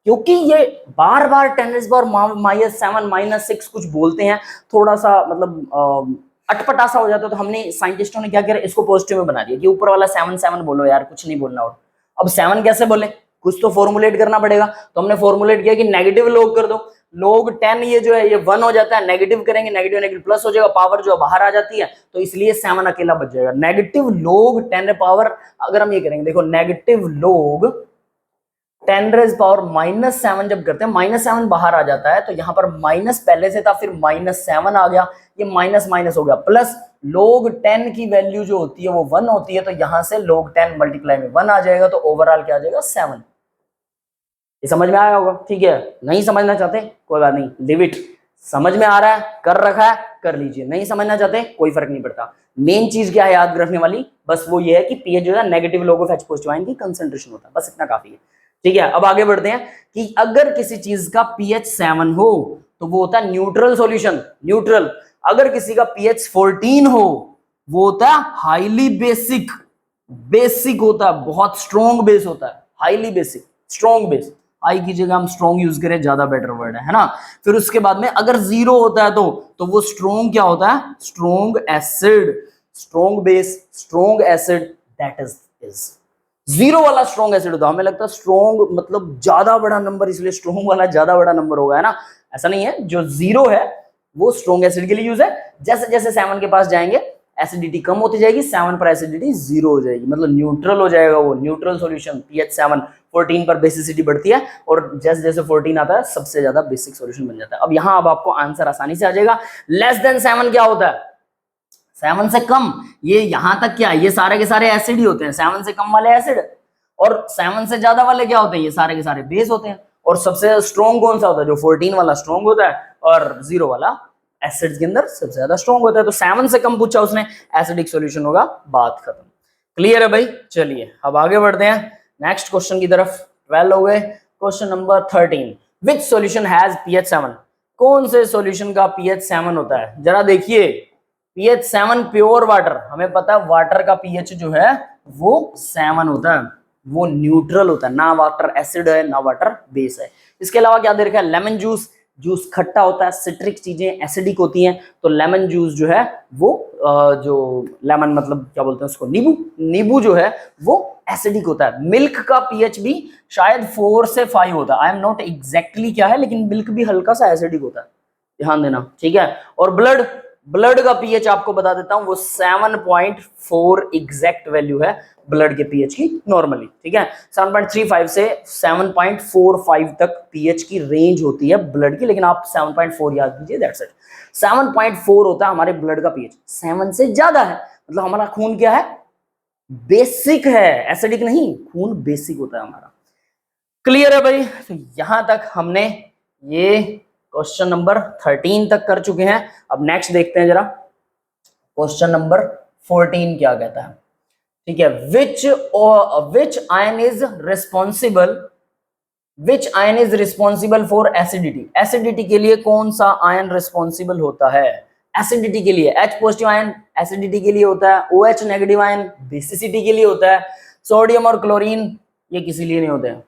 क्योंकि ये बार बार 10⁻⁻7 -6 कुछ बोलते हैं, थोड़ा सा मतलब अटपटा सा हो जाता है, तो हमने साइंटिस्टों ने क्या किया, इसको पॉजिटिव में बना दिया कि ऊपर वाला 7 बोलो यार, कुछ नहीं बोलना। और अब 7 कैसे बोले, कुछ तो फॉर्मुलेट करना पड़ेगा, तो हमने फॉर्मुलेट किया कि नेगेटिव लॉग कर दो, log 10 ये जो है ये 1 हो जाता है, नेगेटिव करेंगे नेगेटिव नेगेटिव प्लस हो जाएगा, पावर जो बाहर आ जाती है, तो इसलिए 7 अकेला बच जाएगा। नेगेटिव log 10 पावर, अगर हम ये करेंगे, देखो नेगेटिव log 10⁻⁻7 जब करते हैं, -7 बाहर आ जाता है, तो यहाँ पर माइनस पहले से था, फिर -7 आ गया, ये माइनस माइनस हो गया, प्लस log 10 की वैल्यू जो होती है वो 1 होती है, तो यहां से log 10 मल्टीप्लाई में 1 आ जाएगा, तो ओवरऑल क्या आ जाएगा 7। ये समझ में आया होगा, ठीक है। नहीं समझना चाहते कोई बात नहीं, लिव इट, समझ में आ रहा है, कर रखा है, कर लीजिए, नहीं समझना चाहते कोई फर्क नहीं पड़ता। मेन चीज क्या है याद रखने वाली, बस वो ये है कि pH जो है negative log of H positive ion की कंसंट्रेशन होता है, बस इतना काफी है, ठीक है। अब आगे बढ़ते हैं कि अगर किसी चीज का pH 7 हो तो वो होता है न्यूट्रल सॉल्यूशन, न्यूट्रल। अगर किसी का pH 14 हो वो होता है हाईली बेसिक, बेसिक होता है, बहुत स्ट्रॉन्ग बेस होता है, हाईली बेसिक, स्ट्रॉन्ग बेस, आई की जगह हम स्ट्रॉन्ग यूज करें, ज्यादा बेटर वर्ड है ना। फिर उसके बाद में अगर 0 होता है तो वो स्ट्रॉन्ग क्या होता है, strong acid, strong base, strong acid, that is 0 वाला स्ट्रॉन्ग एसिड होता है। हमें लगता है स्ट्रॉन्ग मतलब ज्यादा बड़ा नंबर, इसलिए स्ट्रॉन्ग वाला ज्यादा बड़ा नंबर होगा, है ना, ऐसा नहीं है। जो 0 है वो स्ट्रॉन्ग एसिड के लिए यूज है, जैसे जैसे 7 के पास जाएंगे एसिडिटी कम होती जाएगी, 7 पर एसिडिटी 0 हो जाएगी, मतलब न्यूट्रल हो जाएगा वो, न्यूट्रल सॉल्यूशन। pH 7, 14 पर बेसिसिटी बढ़ती है, और जैसे जैसे 14 आता है सबसे ज्यादा बेसिक सॉल्यूशन बन जाता है। अब यहाँ अब आपको आंसर आसानी से आ जाएगा। लेस देन 7 क्या होता है, 7 से कम, ये यहां तक क्या, ये सारे के सारे एसिड ही होते हैं, 7 से कम वाले एसिड, और 7 से ज्यादा वाले क्या होते हैं, ये सारे के सारे बेस होते हैं। और सबसे स्ट्रॉन्ग कौन सा होता है, जो 14 वाला स्ट्रॉन्ग होता है, और 0 वाला एसिड्स के अंदर सबसे ज्यादा स्ट्रॉन्ग होता है। तो 7 से कम पूछा उसने, एसिडिक सॉल्यूशन होगा, बात खत्म। क्लियर है भाई, चलिए अब आगे बढ़ते हैं नेक्स्ट क्वेश्चन की तरफ। 12 हो गए, question number 13, which solution has pH 7, कौन से सॉल्यूशन का pH 7 होता है, जरा देखिए। pH 7 प्योर वाटर, हमें पता है वाटर का pH जो है वो 7 होता है, वो न्यूट्रल होता है, ना वाटर एसिड है ना वाटर बेस है। इसके अलावा क्या दे रखा है, लेमन जूस, जूस खट्टा होता है, सिट्रिक चीजें एसिडिक होती हैं, तो लेमन जूस जो है वो जो लेमन मतलब क्या बोलते हैं उसको, नींबू, नींबू जो है वो एसिडिक होता है। मिल्क का pH भी शायद 4 से 5 होता है, आई एम नॉट एग्जैक्टली क्या है, लेकिन मिल्क भी हल्का सा एसिडिक होता है, ध्यान देना, ठीक है। और ब्लड, ब्लड का पीएच आपको बता देता हूं, वो 7.4 एग्जैक्ट वैल्यू है ब्लड के पीएच की नॉर्मली, ठीक है। 7.35 से 7.45 तक पीएच की रेंज होती है ब्लड की, लेकिन आप 7.4 याद कीजिए, दैट्स इट। 7.4 होता है हमारे ब्लड का पीएच, 7 से ज्यादा है मतलब हमारा खून क्या है, बेसिक है, एसिडिक नहीं, खून बेसिक होता है हमारा। क्लियर है भाई? तो यहां तक हमने ये क्वेश्चन नंबर 13 तक कर चुके हैं। अब नेक्स्ट देखते हैं जरा, क्वेश्चन नंबर 14 क्या कहता है, ठीक है। विच ion is responsible for acidity, acidity के लिए कौन सा आयन रिस्पॉन्सिबल होता है? एसिडिटी के लिए H पॉजिटिव आयन एसिडिटी के लिए होता है, OH नेगेटिव आयन बेसिसिटी के लिए होता है, सोडियम और क्लोरीन ये किसी लिए नहीं होते हैं।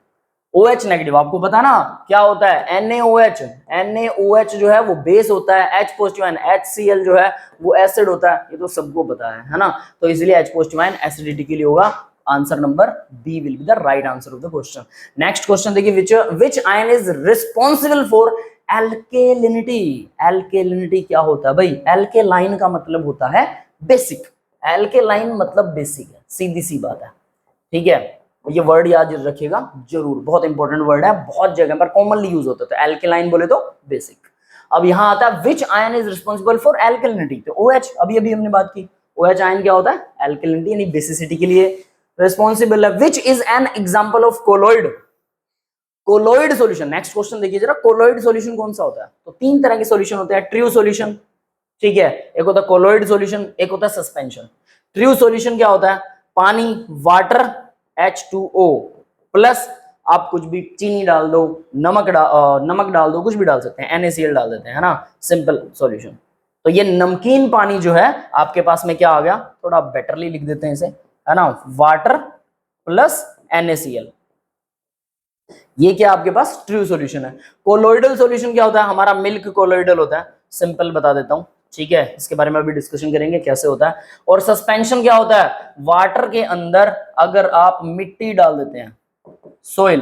OH नेगेटिव आपको पता ना क्या होता है, NaOH जो है वो बेस होता है, H पॉजिटिव आयन HCl जो है वो एसिड होता है, ये तो सबको पता है ना। तो इसलिए H पॉजिटिव आयन एसिडिटी के लिए होगा। Answer number B will be the right answer of the question. Next question देखिए, which ion is responsible for alkalinity. Alkalinity क्या होता है भाई? एल्केलाइन का मतलब होता है बेसिक, एल्केलाइन मतलब बेसिक है, सीधी सी बात है, ठीक है। ये वर्ड याद रखिएगा जरूर, बहुत इंपॉर्टेंट वर्ड है, बहुत जगह पर कॉमनली यूज होता है। तो एल्केलाइन बोले तो बेसिक। अब यहां आता है विच आयन इज रिस्पॉन्सिबल फॉर एल्केलिनिटी, तो OH, अभी अभी हमने बात की, OH आयन क्या होता है? एल्केलिनिटी यानी बेसिसिटी के लिए रिस्पॉन्सिबल है। Which is an example of colloid, colloid solution. Next question देखिए जरा, कोलोइड सॉल्यूशन कौन सा होता है? तो 3 तरह के सॉल्यूशन होते हैं, ट्रू सॉल्यूशन, ठीक है, एक होता है कोलोइड सॉल्यूशन, एक होता है सस्पेंशन। ट्रू सॉल्यूशन क्या होता है? पानी, वाटर, H2O प्लस आप कुछ भी चीनी डाल दो, नमक डाल दो, कुछ भी डाल सकते हैं, NaCl डाल देते हैं, है ना, सिंपल सॉल्यूशन। तो ये नमकीन पानी जो है आपके पास में क्या आ गया, थोड़ा बेटरली लिख देते हैं इसे, है ना, वाटर प्लस NaCl, ये क्या आपके पास ट्रू सॉल्यूशन है। कोलोइडल सॉल्यूशन क्या होता है? हमारा मिल्क कोलोइडल होता है, सिंपल बता देता हूं, ठीक है, इसके बारे में अभी डिस्कशन करेंगे कैसे होता है। और सस्पेंशन क्या होता है? वाटर के अंदर अगर आप मिट्टी डाल देते हैं, सोइल,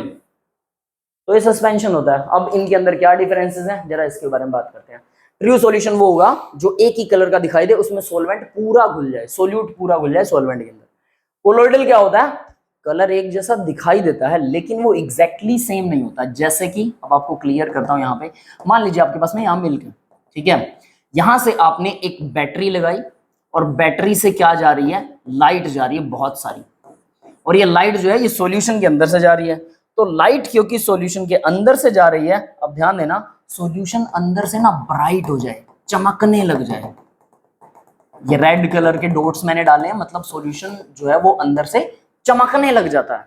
तो ये सस्पेंशन होता है। अब इनके अंदर क्या डिफरेंसेस हैं जरा इसके बारे में बात करते हैं। ट्रू सॉल्यूशन वो होगा जो एक ही कलर का दिखाई दे, उसमें सोलवेंट पूरा घुल जाए, सोल्यूट पूरा घुल जाए सोलवेंट के अंदर। कोलोइडल क्या होता है? कलर एक जैसा दिखाई देता है लेकिन वो एग्जैक्टली सेम नहीं होता। जैसे कि अब आपको क्लियर करता हूं, यहाँ पे मान लीजिए आपके पास में यहाँ मिल्क है, ठीक है, यहां से आपने एक बैटरी लगाई और बैटरी से क्या जा रही है? लाइट जा रही है बहुत सारी, और ये लाइट जो है ये सॉल्यूशन के अंदर से जा रही है। तो लाइट क्योंकि सॉल्यूशन के अंदर से जा रही है, अब ध्यान देना, सॉल्यूशन अंदर से ना ब्राइट हो जाए, चमकने लग जाए, ये रेड कलर के डॉट्स मैंने डाले हैं, मतलब सॉल्यूशन जो है वो अंदर से चमकने लग जाता है,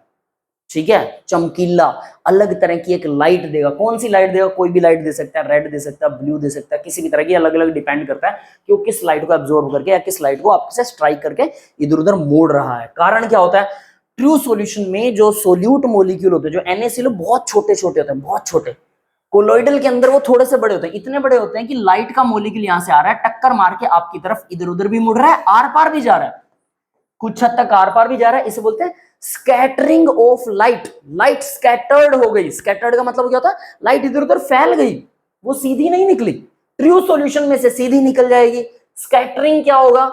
ठीक है, चमकीला, अलग तरह की एक लाइट देगा। कौन सी लाइट देगा? कोई भी लाइट दे सकता है, रेड दे सकता है, ब्लू दे सकता है, किसी भी तरह की, अलग अलग डिपेंड करता है कि वो किस लाइट को एब्जॉर्ब करके या किस लाइट को आपसे स्ट्राइक करके इधर उधर मोड़ रहा है। कारण क्या होता है? ट्रू सॉल्यूशन में जो सोल्यूट मोलिक्यूल होते हैं, जो NaCl, बहुत छोटे छोटे होते हैं, बहुत छोटे। कोलोइडल के अंदर वो थोड़े से बड़े होते हैं, इतने बड़े होते हैं कि लाइट का मोलिक्यूल यहां से आ रहा है, टक्कर मार के आपकी तरफ इधर उधर भी मुड़ रहा है, आर पार भी जा रहा है, कुछ हद तक आर पार भी जा रहा है। इसे बोलते हैं scattering of light. Light scattered हो गई। स्कैटर्ड का मतलब क्या होता है? लाइट इधर उधर फैल गई, वो सीधी नहीं निकली। ट्रू सॉल्यूशन में से सीधी निकल जाएगी। स्कैटरिंग क्या होगा?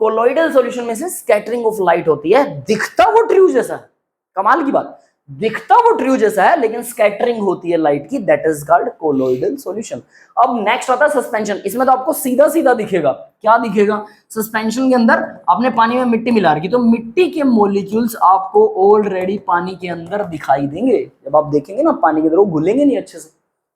कोलोइडल सॉल्यूशन में से स्कैटरिंग ऑफ लाइट होती है, दिखता वो ट्रू जैसा है, कमाल की बात, दिखता वो ट्रू जैसा है लेकिन स्कैटरिंग होती है लाइट की, that is called colloidal solution. अब नेक्स्ट आता है सस्पेंशन। इसमें तो आपको सीधा सीधा दिखेगा, क्या दिखेगा? सस्पेंशन के अंदर आपने पानी में मिट्टी मिला रखी, तो मिट्टी के मॉलिक्यूल्स आपको ऑलरेडी पानी के अंदर दिखाई देंगे। जब आप देखेंगे ना पानी के अंदर, वो घुलेंगे नहीं अच्छे से,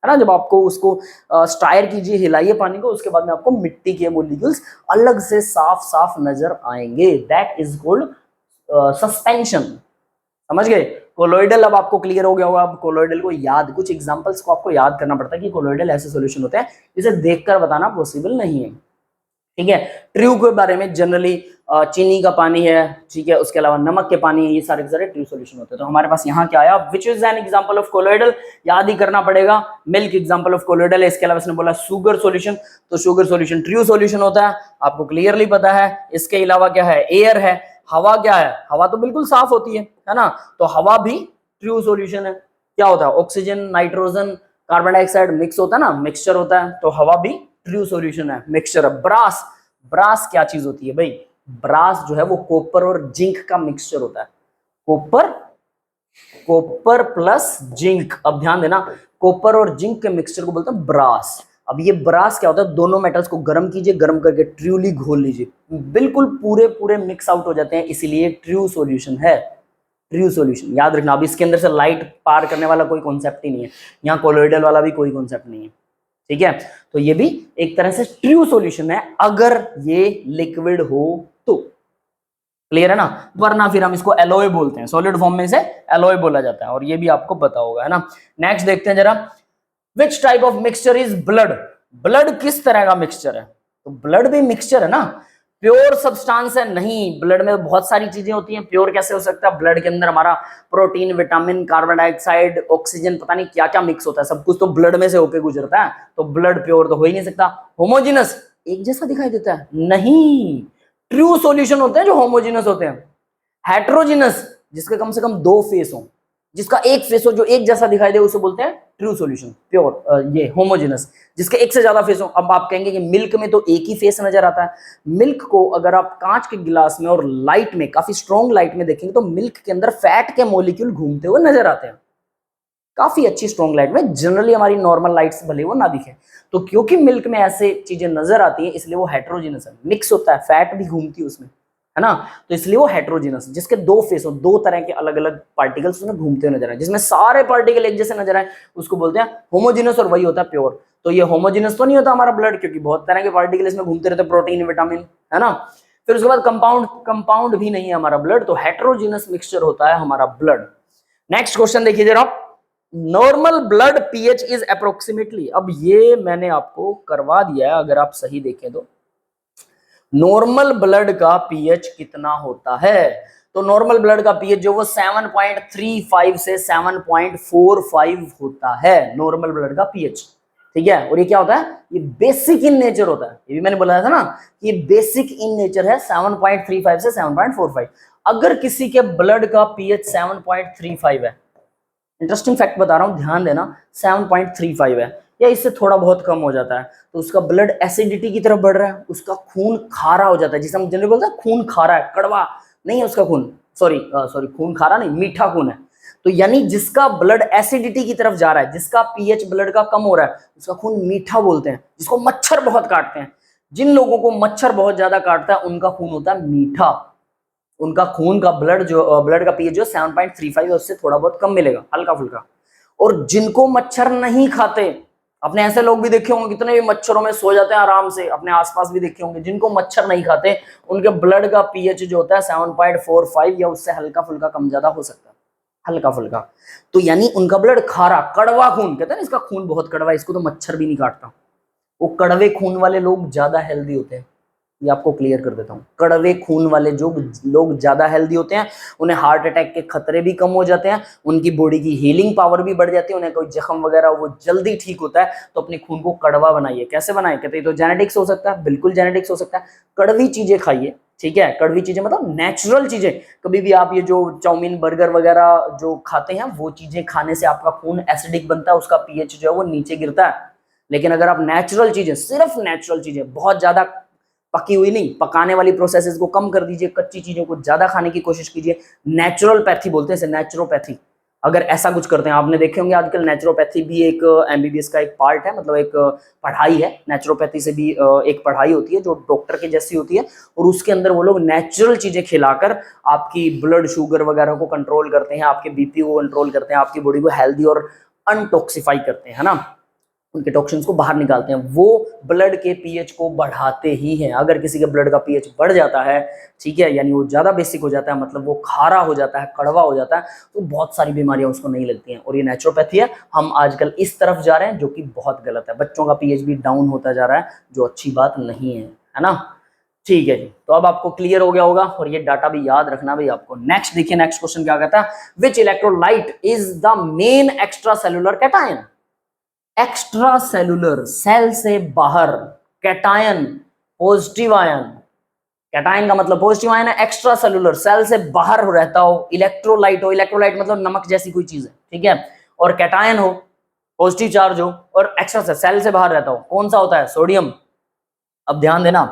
है ना। जब आपको उसको स्टायर कीजिए, हिलाइए पानी को, उसके बाद में आपको मिट्टी के मॉलिक्यूल्स अलग से साफ साफ नजर आएंगे, दैट इज कॉल्ड सस्पेंशन। समझ गए? कोलोइडल अब आपको क्लियर हो गया होगा। अब कोलोइडल को याद, कुछ एग्जांपल्स को आपको याद करना पड़ता है कि कोलोइडल ऐसे सॉल्यूशन होते हैं, इसे देखकर बताना पॉसिबल नहीं है, ठीक है। ट्रू के बारे में जनरली चीनी का पानी है, ठीक है, उसके अलावा नमक के पानी है, ये सारे के सारे ट्रू सॉल्यूशन होते हैं। तो हमारे पास यहाँ क्या आया? Which is an example of colloidal, याद ही करना पड़ेगा, मिल्क एग्जांपल ऑफ कोलोइडल है। इसके अलावा इसने बोला शुगर सॉल्यूशन, तो शुगर सॉल्यूशन ट्रू सॉल्यूशन होता है, आपको क्लियरली पता है। इसके अलावा क्या है? एयर है। हवा क्या है? हवा तो बिल्कुल साफ होती है ना, तो हवा भी ट्रू सॉल्यूशन है। क्या होता है? Oxygen, nitrogen, carbon dioxide mix होता है ना, मिक्सचर होता है, तो हवा भी ट्रू सॉल्यूशन है, मिक्सचर है। ब्रास, ब्रास क्या चीज होती है भाई? ब्रास जो है वो कॉपर और जिंक का मिक्सचर होता है। Copper, copper plus zinc. अब ध्यान देना, कॉपर और जिंक के मिक्सचर को बोलते हैं ब्रास। अब ये ब्रास क्या होता है? दोनों मेटल्स को गर्म कीजिए, गर्म करके ट्रूली घोल लीजिए, बिल्कुल पूरे पूरे मिक्स आउट हो जाते हैं, इसीलिए ट्रू सॉल्यूशन है। ट्रू सॉल्यूशन याद रखना। अब इसके अंदर से लाइट पार करने वाला कोई कॉन्सेप्ट ही नहीं है, यहाँ कोलोइडल वाला भी कोई कॉन्सेप्ट नहीं है, ठीक है। तो ये भी एक तरह से ट्रू सॉल्यूशन है अगर ये लिक्विड हो तो। क्लियर है ना? वरना फिर हम इसको एलोय बोलते हैं, सॉलिड फॉर्म में से एलोय बोला जाता है, और ये भी आपको पता होगा, है ना। नेक्स्ट देखते हैं जरा, which type of mixture is blood? Blood किस तरह का मिक्सचर है? तो ब्लड भी मिक्सचर है ना, प्योर सब्सटेंस है नहीं। ब्लड में बहुत सारी चीजें होती हैं, प्योर कैसे हो सकता है? ब्लड के अंदर हमारा protein, vitamin, carbon dioxide, oxygen, पता नहीं क्या क्या मिक्स होता है, सब कुछ तो ब्लड में से होके गुजरता है, तो ब्लड प्योर तो हो ही नहीं सकता। होमोजिनस, एक जैसा दिखाई देता है? नहीं, ट्रू सॉल्यूशन होते हैं जो होमोजिनस होते हैं। हेट्रोजिनस, जिसके कम से कम दो फेस हो, जिसका एक फेस हो जो एक जैसा दिखाई दे, उसे बोलते हैं ट्रू सॉल्यूशन। प्योर ये होमोजेनस, जिसके एक से ज्यादा फेस हो। अब आप कहेंगे कि मिल्क में तो एक ही फेस नजर आता है। मिल्क को अगर आप कांच के गिलास में और लाइट में, काफी स्ट्रॉन्ग लाइट में देखेंगे तो मिल्क के अंदर फैट के मॉलिक्यूल घूमते हुए नजर आते हैं, काफी अच्छी स्ट्रॉन्ग लाइट में। जनरली हमारी नॉर्मल लाइट से भले वो ना दिखे, तो क्योंकि मिल्क में ऐसे चीजें नजर आती है इसलिए वो हेट्रोजिनस है, मिक्स होता है, फैट भी घूमती है उसमें, है ना। तो इसलिए वो हेट्रोजिनस, जिसके दो फेस हो, दो तरह के अलग अलग पार्टिकल्स उसमें घूमते हुए नजर आए, जिसमें सारे पार्टिकल एक जैसे नजर आए, उसको बोलते हैं होमोजिनस, और वही होता है प्योर। तो ये होमोजिनस तो नहीं होता हमारा ब्लड, क्योंकि बहुत तरह के पार्टिकल इसमें घूमते रहते हैं, प्रोटीन, विटामिन, है ना। फिर उसके बाद कंपाउंड, कंपाउंड भी नहीं है हमारा ब्लड, तो हेट्रोजिनस मिक्सचर होता है हमारा ब्लड। नेक्स्ट क्वेश्चन देखिए जरा, normal blood pH is approximately. अब ये मैंने आपको करवा दिया है, अगर आप सही देखें तो नॉर्मल ब्लड का पीएच कितना होता है? तो नॉर्मल ब्लड का पीएच जो वो 7.35 से 7.45 होता है, नॉर्मल ब्लड का पीएच, ठीक है। और ये क्या होता है? ये बेसिक इन नेचर होता है, ये भी मैंने बोला था ना, ये बेसिक इन नेचर है, 7.35 से 7.45। अगर किसी के ब्लड का पीएच 7.35 है, इंटरेस्टिंग फैक्ट बता रहा हूं, ध्यान देना, 7.35 है या इससे थोड़ा बहुत कम हो जाता है, तो उसका ब्लड एसिडिटी की तरफ बढ़ रहा है, उसका खून खारा हो जाता है, जिसे हम जनरली बोलते हैं खून खारा है, कड़वा नहीं है उसका खून, सॉरी खून खारा नहीं, मीठा खून है। तो यानी जिसका ब्लड एसिडिटी की तरफ जा रहा है, जिसका पीएच ब्लड का कम हो रहा है, उसका खून मीठा बोलते हैं। जिसको मच्छर बहुत काटते हैं, जिन लोगों को मच्छर बहुत ज्यादा काटता है उनका खून होता है मीठा, उनका खून का ब्लड का पीएच जो 7.35 है उससे थोड़ा बहुत कम मिलेगा, हल्का फुल्का। और जिनको मच्छर नहीं खाते, अपने ऐसे लोग भी देखे होंगे कितने भी मच्छरों में सो जाते हैं आराम से, अपने आसपास भी देखे होंगे, जिनको मच्छर नहीं खाते उनके ब्लड का पीएच जो होता है 7.45 या उससे हल्का फुल्का कम ज्यादा हो सकता है, हल्का फुल्का। तो यानी उनका ब्लड खारा, कड़वा खून कहते हैं ना, इसका खून बहुत कड़वा है, इसको तो मच्छर भी नहीं काटता। वो कड़वे खून वाले लोग ज्यादा हेल्दी होते हैं, ये आपको क्लियर कर देता हूं। कड़वे खून वाले जो लोग ज्यादा हेल्दी होते हैं, उन्हें हार्ट अटैक के खतरे भी कम हो जाते हैं, उनकी बॉडी की हीलिंग पावर भी बढ़ जाती है, उन्हें कोई जख्म वगैरह वो जल्दी ठीक होता है। तो अपने खून को कड़वा बनाइए। कैसे बनाए? कहते हैं तो जेनेटिक्स हो सकता है, बिल्कुल जेनेटिक्स हो सकता है। कड़वी चीजें खाइए, ठीक है, कड़वी चीजें मतलब नेचुरल चीजें। कभी भी आप ये जो चाउमीन, बर्गर वगैरह जो खाते हैं, वो चीजें खाने से आपका खून एसिडिक बनता है, उसका पीएच जो है वो नीचे गिरता है। लेकिन अगर आप नेचुरल चीजें, सिर्फ नेचुरल चीजें, बहुत ज्यादा पकी हुई नहीं, पकाने वाली प्रोसेसेस को कम कर दीजिए, कच्ची चीजों को ज्यादा खाने की कोशिश कीजिए। नेचुरोपैथी बोलते हैं इसे, नेचुरोपैथी। अगर ऐसा कुछ करते हैं, आपने देखे होंगे आजकल नेचुरोपैथी भी एक एमबीबीएस का एक पार्ट है, मतलब एक पढ़ाई है। नेचुरोपैथी से भी एक पढ़ाई होती है जो डॉक्टर के जैसी होती है, और उसके अंदर वो लोग नेचुरल चीजें खिलाकर आपकी ब्लड शुगर वगैरह को कंट्रोल करते हैं, आपके बीपी को कंट्रोल करते हैं, आपकी बॉडी को हेल्दी और अनटॉक्सिफाई करते हैं, है ना, उनके टॉक्सिन्स को बाहर निकालते हैं। वो ब्लड के पीएच को बढ़ाते ही हैं। अगर किसी के ब्लड का पीएच बढ़ जाता है, ठीक है, यानी वो ज्यादा बेसिक हो जाता है, मतलब वो खारा हो जाता है, कड़वा हो जाता है, तो बहुत सारी बीमारियां उसको नहीं लगती हैं। और ये नेचुरोपैथी है। हम आजकल इस तरफ जा रहे हैं जो कि बहुत गलत है। बच्चों का पीएच भी डाउन होता जा रहा है, जो अच्छी बात नहीं है ना। ठीक है जी, तो अब आपको क्लियर हो गया होगा, और ये डाटा भी याद रखना भाई आपको। नेक्स्ट देखिए, नेक्स्ट क्वेश्चन क्या कहता है, which electrolyte is the main extracellular cation? Extracellular, cell से बाहर, कैटायन, पॉजिटिव आयन। कैटायन का मतलब पॉजिटिव आयन है, एक्स्ट्रा सेलुलर, सेल से बाहर रहता हो, इलेक्ट्रोलाइट हो, इलेक्ट्रोलाइट मतलब नमक जैसी कोई चीज है, ठीक है, और कैटायन हो, पॉजिटिव चार्ज हो और एक्स्ट्रा सेल से बाहर रहता हो, कौन सा होता है? सोडियम। अब ध्यान देना,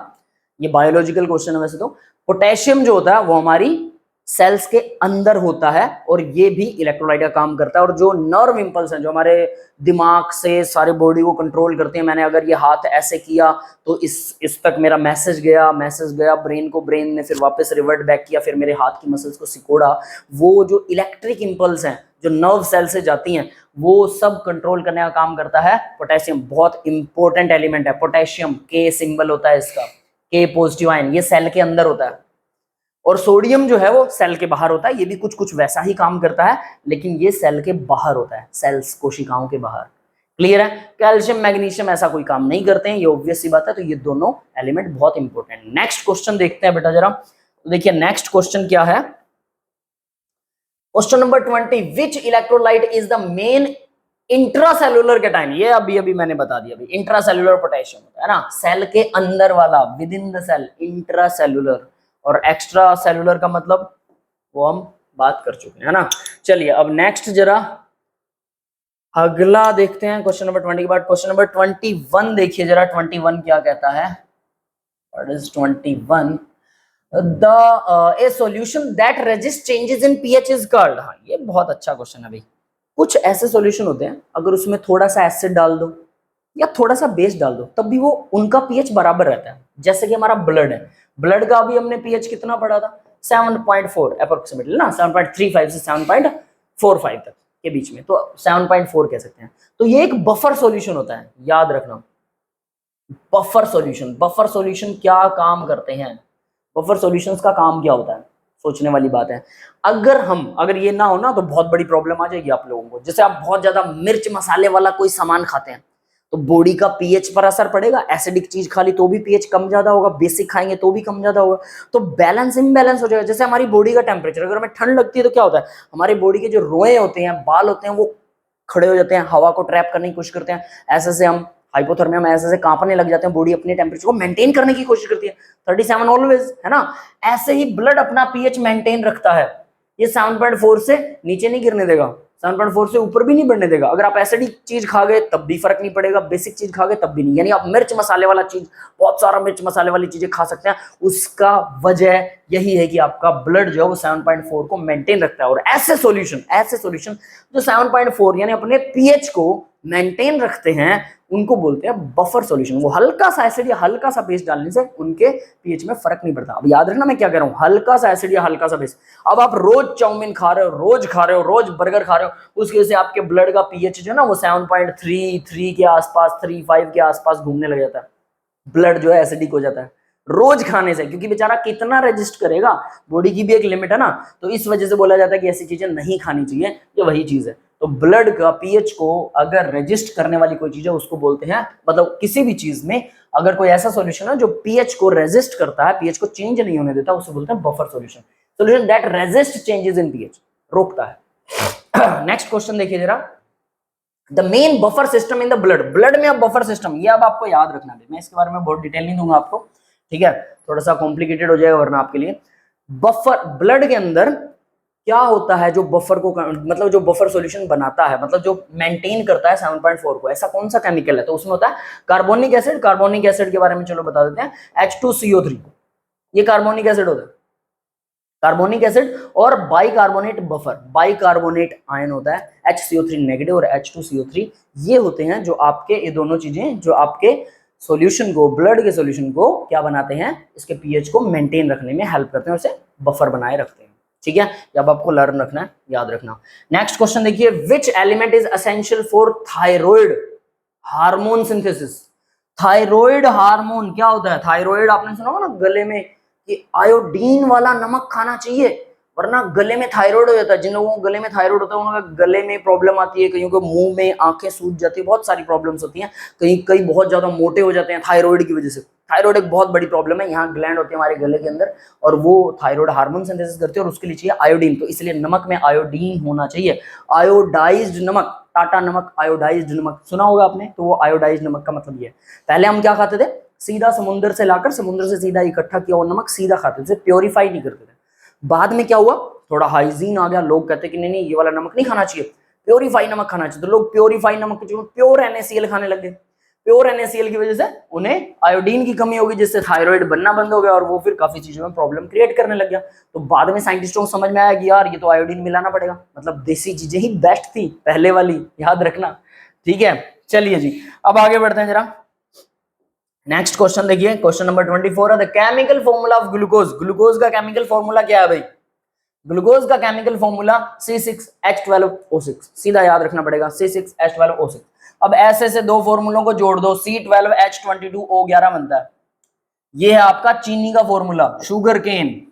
ये बायोलॉजिकल क्वेश्चन है वैसे तो। पोटेशियम जो होता है वो हमारी सेल्स के अंदर होता है और ये भी इलेक्ट्रोलाइट का काम करता है। और जो नर्व इंपल्स हैं जो हमारे दिमाग से सारे बॉडी को कंट्रोल करते हैं, मैंने अगर ये हाथ ऐसे किया तो इस तक मेरा मैसेज गया ब्रेन को, ब्रेन ने फिर वापस रिवर्ट बैक किया, फिर मेरे हाथ की मसल्स को सिकोड़ा, वो जो इलेक्ट्रिक इंपल्स हैं जो नर्व सेल से जाती हैं वो सब कंट्रोल करने का काम करता है पोटेशियम। बहुत इंपॉर्टेंट एलिमेंट है पोटेशियम, के सिंबल होता है इसका, के पॉजिटिव आयन, ये सेल के अंदर होता है। और सोडियम जो है वो सेल के बाहर होता है, ये भी कुछ कुछ वैसा ही काम करता है लेकिन ये सेल के बाहर होता है, सेल्स कोशिकाओं के बाहर। क्लियर है? कैल्शियम मैग्नीशियम ऐसा कोई काम नहीं करते हैं, ये ऑब्वियस सी बात है। तो ये दोनों एलिमेंट बहुत इंपॉर्टेंट है। नेक्स्ट क्वेश्चन देखते हैं बेटा जरा, तो देखिए नेक्स्ट क्वेश्चन क्या है। Question number 20, which electrolyte is the main intracellular cation? ये अभी मैंने बता दिया, अभी इंट्रासेलुलर पोटेशियम होता है ना, सेल के अंदर वाला, within the cell, intracellular. और एक्स्ट्रा सेलुलर का मतलब वो हम बात कर चुके हैं ना। चलिए अब नेक्स्ट जरा अगला देखते हैं, क्वेश्चन नंबर 20 के बाद क्वेश्चन नंबर 21 देखिए जरा, 21 क्या कहता है? What is 21? a solution that resist changes in pH is called। हाँ, ये बहुत अच्छा क्वेश्चन है भाई। कुछ ऐसे सॉल्यूशन होते हैं अगर उसमें थोड़ा सा एसिड डाल दो या थोड़ा सा बेस डाल दो तब भी वो उनका पीएच बराबर रहता है। जैसे कि हमारा ब्लड है, ब्लड का भी हमने पीएच कितना पढ़ा था? 7.4 अप्रोक्सीमेटली ना, 7.35 से 7.45 तक के बीच में, तो 7.4 कह सकते हैं। तो ये एक बफर सॉल्यूशन होता है, याद रखना। बफर सॉल्यूशन क्या काम करते हैं? बफर सॉल्यूशंस का काम क्या होता है? सोचने वाली बात है। अगर ये ना हो ना तो बहुत बड़ी प्रॉब्लम आ जाएगी आप लोगों को। जैसे आप बहुत ज्यादा मिर्च मसाले वाला कोई सामान खाते हैं तो बॉडी का पीएच पर असर पड़ेगा। एसिडिक चीज खा ली तो भी पीएच कम ज्यादा होगा, बेसिक खाएंगे तो भी कम ज्यादा होगा, तो बैलेंस इम्बैलेंस हो जाएगा। जैसे हमारी बॉडी का टेम्परेचर, अगर हमें ठंड लगती है तो क्या होता है? हमारी बॉडी के जो रोए होते हैं, बाल होते हैं, वो खड़े हो जाते हैं, हवा को ट्रैप करने की कोशिश करते हैं। ऐसे से हम हाइपोथर्मिया में ऐसे कांपने लग जाते हैं, बॉडी अपने टेम्परेचर को मेंटेन करने की कोशिश करती है, 37 ऑलवेज, है ना। ऐसे ही ब्लड अपना पीएच मेंटेन रखता है, ये 7.4 से नीचे नहीं गिरने देगा, 7.4 से ऊपर भी नहीं बढ़ने देगा। अगर आप एसिडिक चीज खा गए तब भी फर्क नहीं पड़ेगा, बेसिक चीज खा गए तब भी नहीं। यानी आप मिर्च मसाले वाला चीज, बहुत सारा मिर्च मसाले वाली चीजें खा सकते हैं, उसका वजह यही है कि आपका ब्लड जो है वो 7.4 को मेंटेन रखता है। और ऐसे सॉल्यूशन जो 7.4 यानी अपने पीएच को मेंटेन रखते हैं उनको बोलते हैं बफर सॉल्यूशन। वो हल्का सा एसिड या हल्का सा बेस डालने से उनके पीएच में फर्क नहीं पड़ता। अब याद रखना मैं क्या कह रहा हूं, हल्का सा एसिड या हल्का सा बेस। अब आप रोज चाउमीन खा रहे हो, रोज बर्गर खा रहे हो, उसकी वजह से आपके ब्लड का पीएच जो है ना वो 7.3 के आसपास, 3.5 के आसपास घूमने लग जाता है। ब्लड जो है एसिडिक हो जाता है रोज खाने से, क्योंकि बेचारा कितना रेजिस्ट करेगा, बॉडी की भी एक लिमिट है ना। तो इस वजह से बोला जाता है कि ऐसी चीजें नहीं खानी चाहिए, ये वही चीज है। तो ब्लड का पीएच को अगर रेजिस्ट करने वाली कोई चीज है उसको बोलते हैं, मतलब किसी भी चीज में अगर कोई ऐसा सॉल्यूशन है जो पीएच को रेजिस्ट करता है, पीएच को चेंज नहीं होने देता, उसे बोलते हैं buffer solution that resist changes in pH, रोकता है। नेक्स्ट क्वेश्चन देखिए जरा, the main buffer system in the blood में। अब बफर सिस्टम ये अब आपको याद रखना है, मैं इसके बारे में बहुत डिटेल नहीं दूंगा आपको, ठीक है, थोड़ा सा कॉम्प्लिकेटेड हो जाएगा वरना आपके लिए। बफर, ब्लड के अंदर क्या होता है जो बफर को, मतलब जो बफर सॉल्यूशन बनाता है, मतलब जो मेंटेन करता है 7.4 को, ऐसा कौन सा केमिकल है? तो उसमें होता है कार्बोनिक एसिड। कार्बोनिक एसिड के बारे में चलो बता देते हैं, H2CO3, ये कार्बोनिक एसिड होता है, कार्बोनिक एसिड। और बाइकार्बोनेट बफर, बाइकार्बोनेट आयन होता है, HCO3 नेगेटिव और H2CO3, ये होते हैं जो आपके, ये दोनों चीजें जो आपके सॉल्यूशन को, ब्लड के सॉल्यूशन को क्या बनाते हैं, इसके पीएच को मेंटेन रखने में हेल्प करते हैं, उसे बफर बनाए रखते हैं, ठीक है। अब आपको लर्न रखना है, याद रखना। नेक्स्ट क्वेश्चन देखिए, which element is essential for thyroid hormone synthesis? Thyroid hormone क्या होता है? थायराइड आपने सुना होगा ना गले में कि आयोडीन वाला नमक खाना चाहिए वरना गले में थायराइड हो जाता है। जिन लोगों को गले में थायराइड होता है उनका गले में प्रॉब्लम आती है, कईयों को मुंह में, आंखें सूज जाती है, बहुत सारी प्रॉब्लम्स होती हैं, कई बहुत ज्यादा मोटे हो जाते हैं थायराइड की वजह से। थायराइड एक बहुत बड़ी प्रॉब्लम है, यहाँ ग्लैंड होती है हमारे गले के अंदर और वो थायराइड हार्मोन सिंथेसिस करती है और उसके लिए चाहिए आयोडीन। तो इसलिए नमक में आयोडीन होना चाहिए, आयोडाइज्ड नमक, टाटा नमक, आयोडाइज्ड नमक सुना होगा आपने, तो वो आयोडाइज्ड नमक का मतलब ये है। पहले हम क्या खाते थे, सीधा समुद्र से लाकर, समुद्र से सीधा इकट्ठा किया हुआ नमक सीधा खाते थे, प्योरीफाई नहीं करते थे। बाद में क्या हुआ, थोड़ा हाइजीन आ गया, लोग कहते कि नहीं ये वाला नमक नहीं खाना चाहिए, प्योरीफाई नमक खाना चाहिए, तो लोग प्योरीफाई नमक के प्योर NaCl खाने लगे। प्योर NaCl की वजह से उन्हें आयोडीन की कमी होगी, जिससे थायराइड बनना बंद हो गया और वो फिर काफी चीजों में प्रॉब्लम क्रिएट करने लग गया। तो बाद में साइंटिस्टों को समझ में आया कि यार ये तो आयोडीन मिलाना पड़ेगा, मतलब देसी चीजें ही बेस्ट थी पहले वाली, याद रखना, ठीक है। चलिए जी, अब आगे बढ़ते हैं जरा। नेक्स्ट क्वेश्चन देखिए, क्वेश्चन नंबर 24 है the chemical formula of glucose. Glucose का केमिकल फॉर्मूला क्या है भाई? ग्लूकोज का केमिकल फॉर्मूला C6H12O6, सीधा याद रखना पड़ेगा, C6H12O6। अब ऐसे से दो फॉर्मूलों को जोड़ दो, C12H22O11 बनता है। ये है आपका चीनी का formula, sugar cane.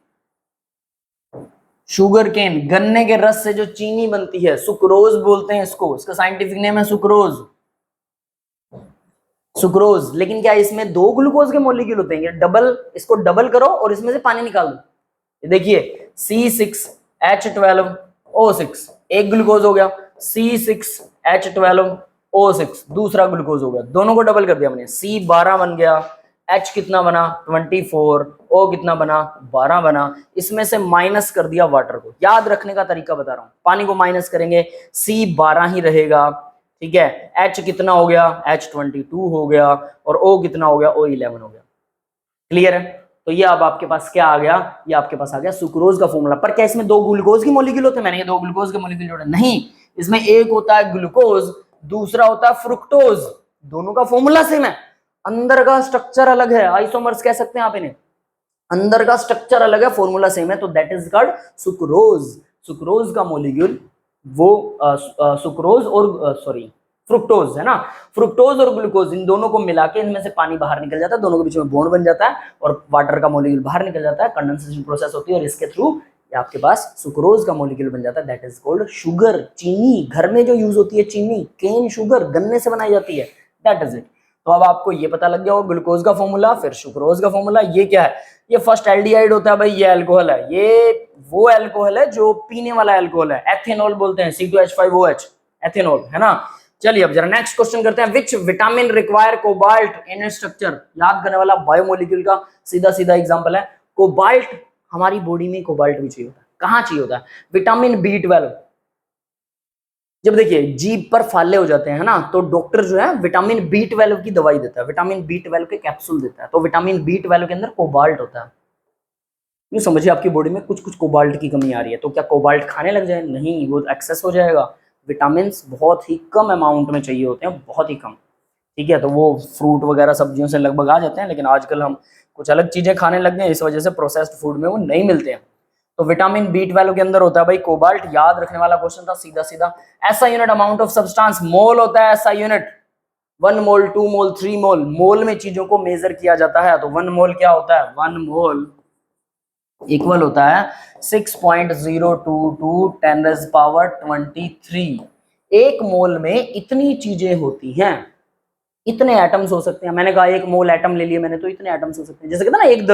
Sugar cane, गन्ने के रस से जो चीनी बनती है, सुक्रोज बोलते हैं इसको, इसका साइंटिफिक नेम है सुक्रोज। सुक्रोज, लेकिन क्या इसमें दो ग्लूकोज के मॉलिक्यूल होते हैं? डबल, इसको डबल करो और इसमें से पानी निकाल दो। देखिए C6H12O6 एक ग्लूकोज हो गया, C6H12O6 दूसरा ग्लूकोज हो गया, दोनों को डबल कर दिया मैंने, C12 बन गया, H कितना बना 24, O कितना बना 12 बना, इसमें से माइनस कर दिया वाटर को। याद रखने का तरीका बता रहा हूं, पानी को माइनस करेंगे C12 ही रहेगा, ठीक है। H कितना हो गया, H22 हो गया, और O कितना हो गया, O11 हो गया। क्लियर है? तो ये अब आपके पास क्या आ गया, ये आपके पास आ गया सुक्रोज का फॉर्मूला। पर क्या इसमें दो ग्लूकोज की मॉलिक्यूल होते हैं? मैंने ये दो ग्लूकोज के मॉलिक्यूल जोड़े नहीं, इसमें एक होता है ग्लूकोज, दूसरा होता है फ्रुक्टोज। दोनों का फॉर्मूला सेम है, अंदर का स्ट्रक्चर अलग है, आइसोमर्स कह सकते हैं आप इन्हें, अंदर का स्ट्रक्चर अलग है, फॉर्मूला सेम है, तो that is called sucrose. Sucrose का मॉलिक्यूल वो सुक्रोज और सॉरी फ्रुक्टोज है ना, फ्रुक्टोज और ग्लूकोज इन दोनों को मिला के इनमें से पानी बाहर निकल जाता है, दोनों के बीच में बॉन्ड बन जाता है और वाटर का मॉलिक्यूल बाहर निकल जाता है, कंडेंसेशन प्रोसेस होती है और इसके थ्रू आपके पास सुक्रोज का मॉलिक्यूल बन जाता है, दैट इज कॉल्ड शुगर। चीनी, घर में जो यूज होती है चीनी, केन शुगर, गन्ने से बनाई जाती है, दैट इज इट। तो अब आपको ये पता लग गया होगा ग्लूकोज का फॉर्मूला, फिर सुक्रोज का फॉर्मूला। ये क्या है? ये फर्स्ट एल्डिहाइड होता है भाई, ये अल्कोहल है, ये वो अल्कोहल है जो पीने वाला अल्कोहल है, एथेनॉल बोलते हैं, C2H5OH एथेनॉल, है ना। चलिए अब जरा नेक्स्ट क्वेश्चन करते हैं, which vitamin require cobalt in structure. याद करने वाला बायोमोलिक्यूल का सीधा सीधा एग्जांपल है कोबाल्ट। हमारी बॉडी में कोबाल्ट भी चाहिए होता है, कहाँ चाहिए होता है? Vitamin B12। जब देखिए जीभ पर फाले हो जाते हैं ना, तो डॉक्टर जो है विटामिन B12 की दवाई देता है, विटामिन B12 के कैप्सूल देता है, तो विटामिन B12 के अंदर कोबाल्ट होता है। यूँ समझिए आपकी बॉडी में कुछ कुछ कोबाल्ट की कमी आ रही है, तो क्या कोबाल्ट खाने लग जाए? नहीं, वो एक्सेस हो जाएगा। विटामिन बहुत ही कम अमाउंट में चाहिए होते हैं, बहुत ही कम, ठीक है। तो वो फ्रूट वगैरह सब्जियों से लगभग आ जाते हैं, लेकिन आजकल हम कुछ अलग चीजें खाने लग गए, इस वजह से प्रोसेस्ड फूड में वो नहीं मिलते हैं। तो विटामिन B12 के अंदर होता है भाई कोबाल्ट। याद रखने वाला क्वेश्चन था सीधा सीधा। ऐसा यूनिट अमाउंट ऑफ सब्सटेंस, मोल होता है ऐसा यूनिट, 1 मोल 2 मोल 3 मोल, मोल में चीजों को मेजर किया जाता है। तो 1 मोल क्या होता है? 1 मोल इक्वल होता है 6.022 10⁻23। एक मोल में इतनी चीजें होती हैं, इतने एटम्स हो सकते हैं। मैंने कहा एक मोल एटम ले लिए मैंने, तो इतने एटम्स हो सकते हैं, जैसे कहते हैं ना एक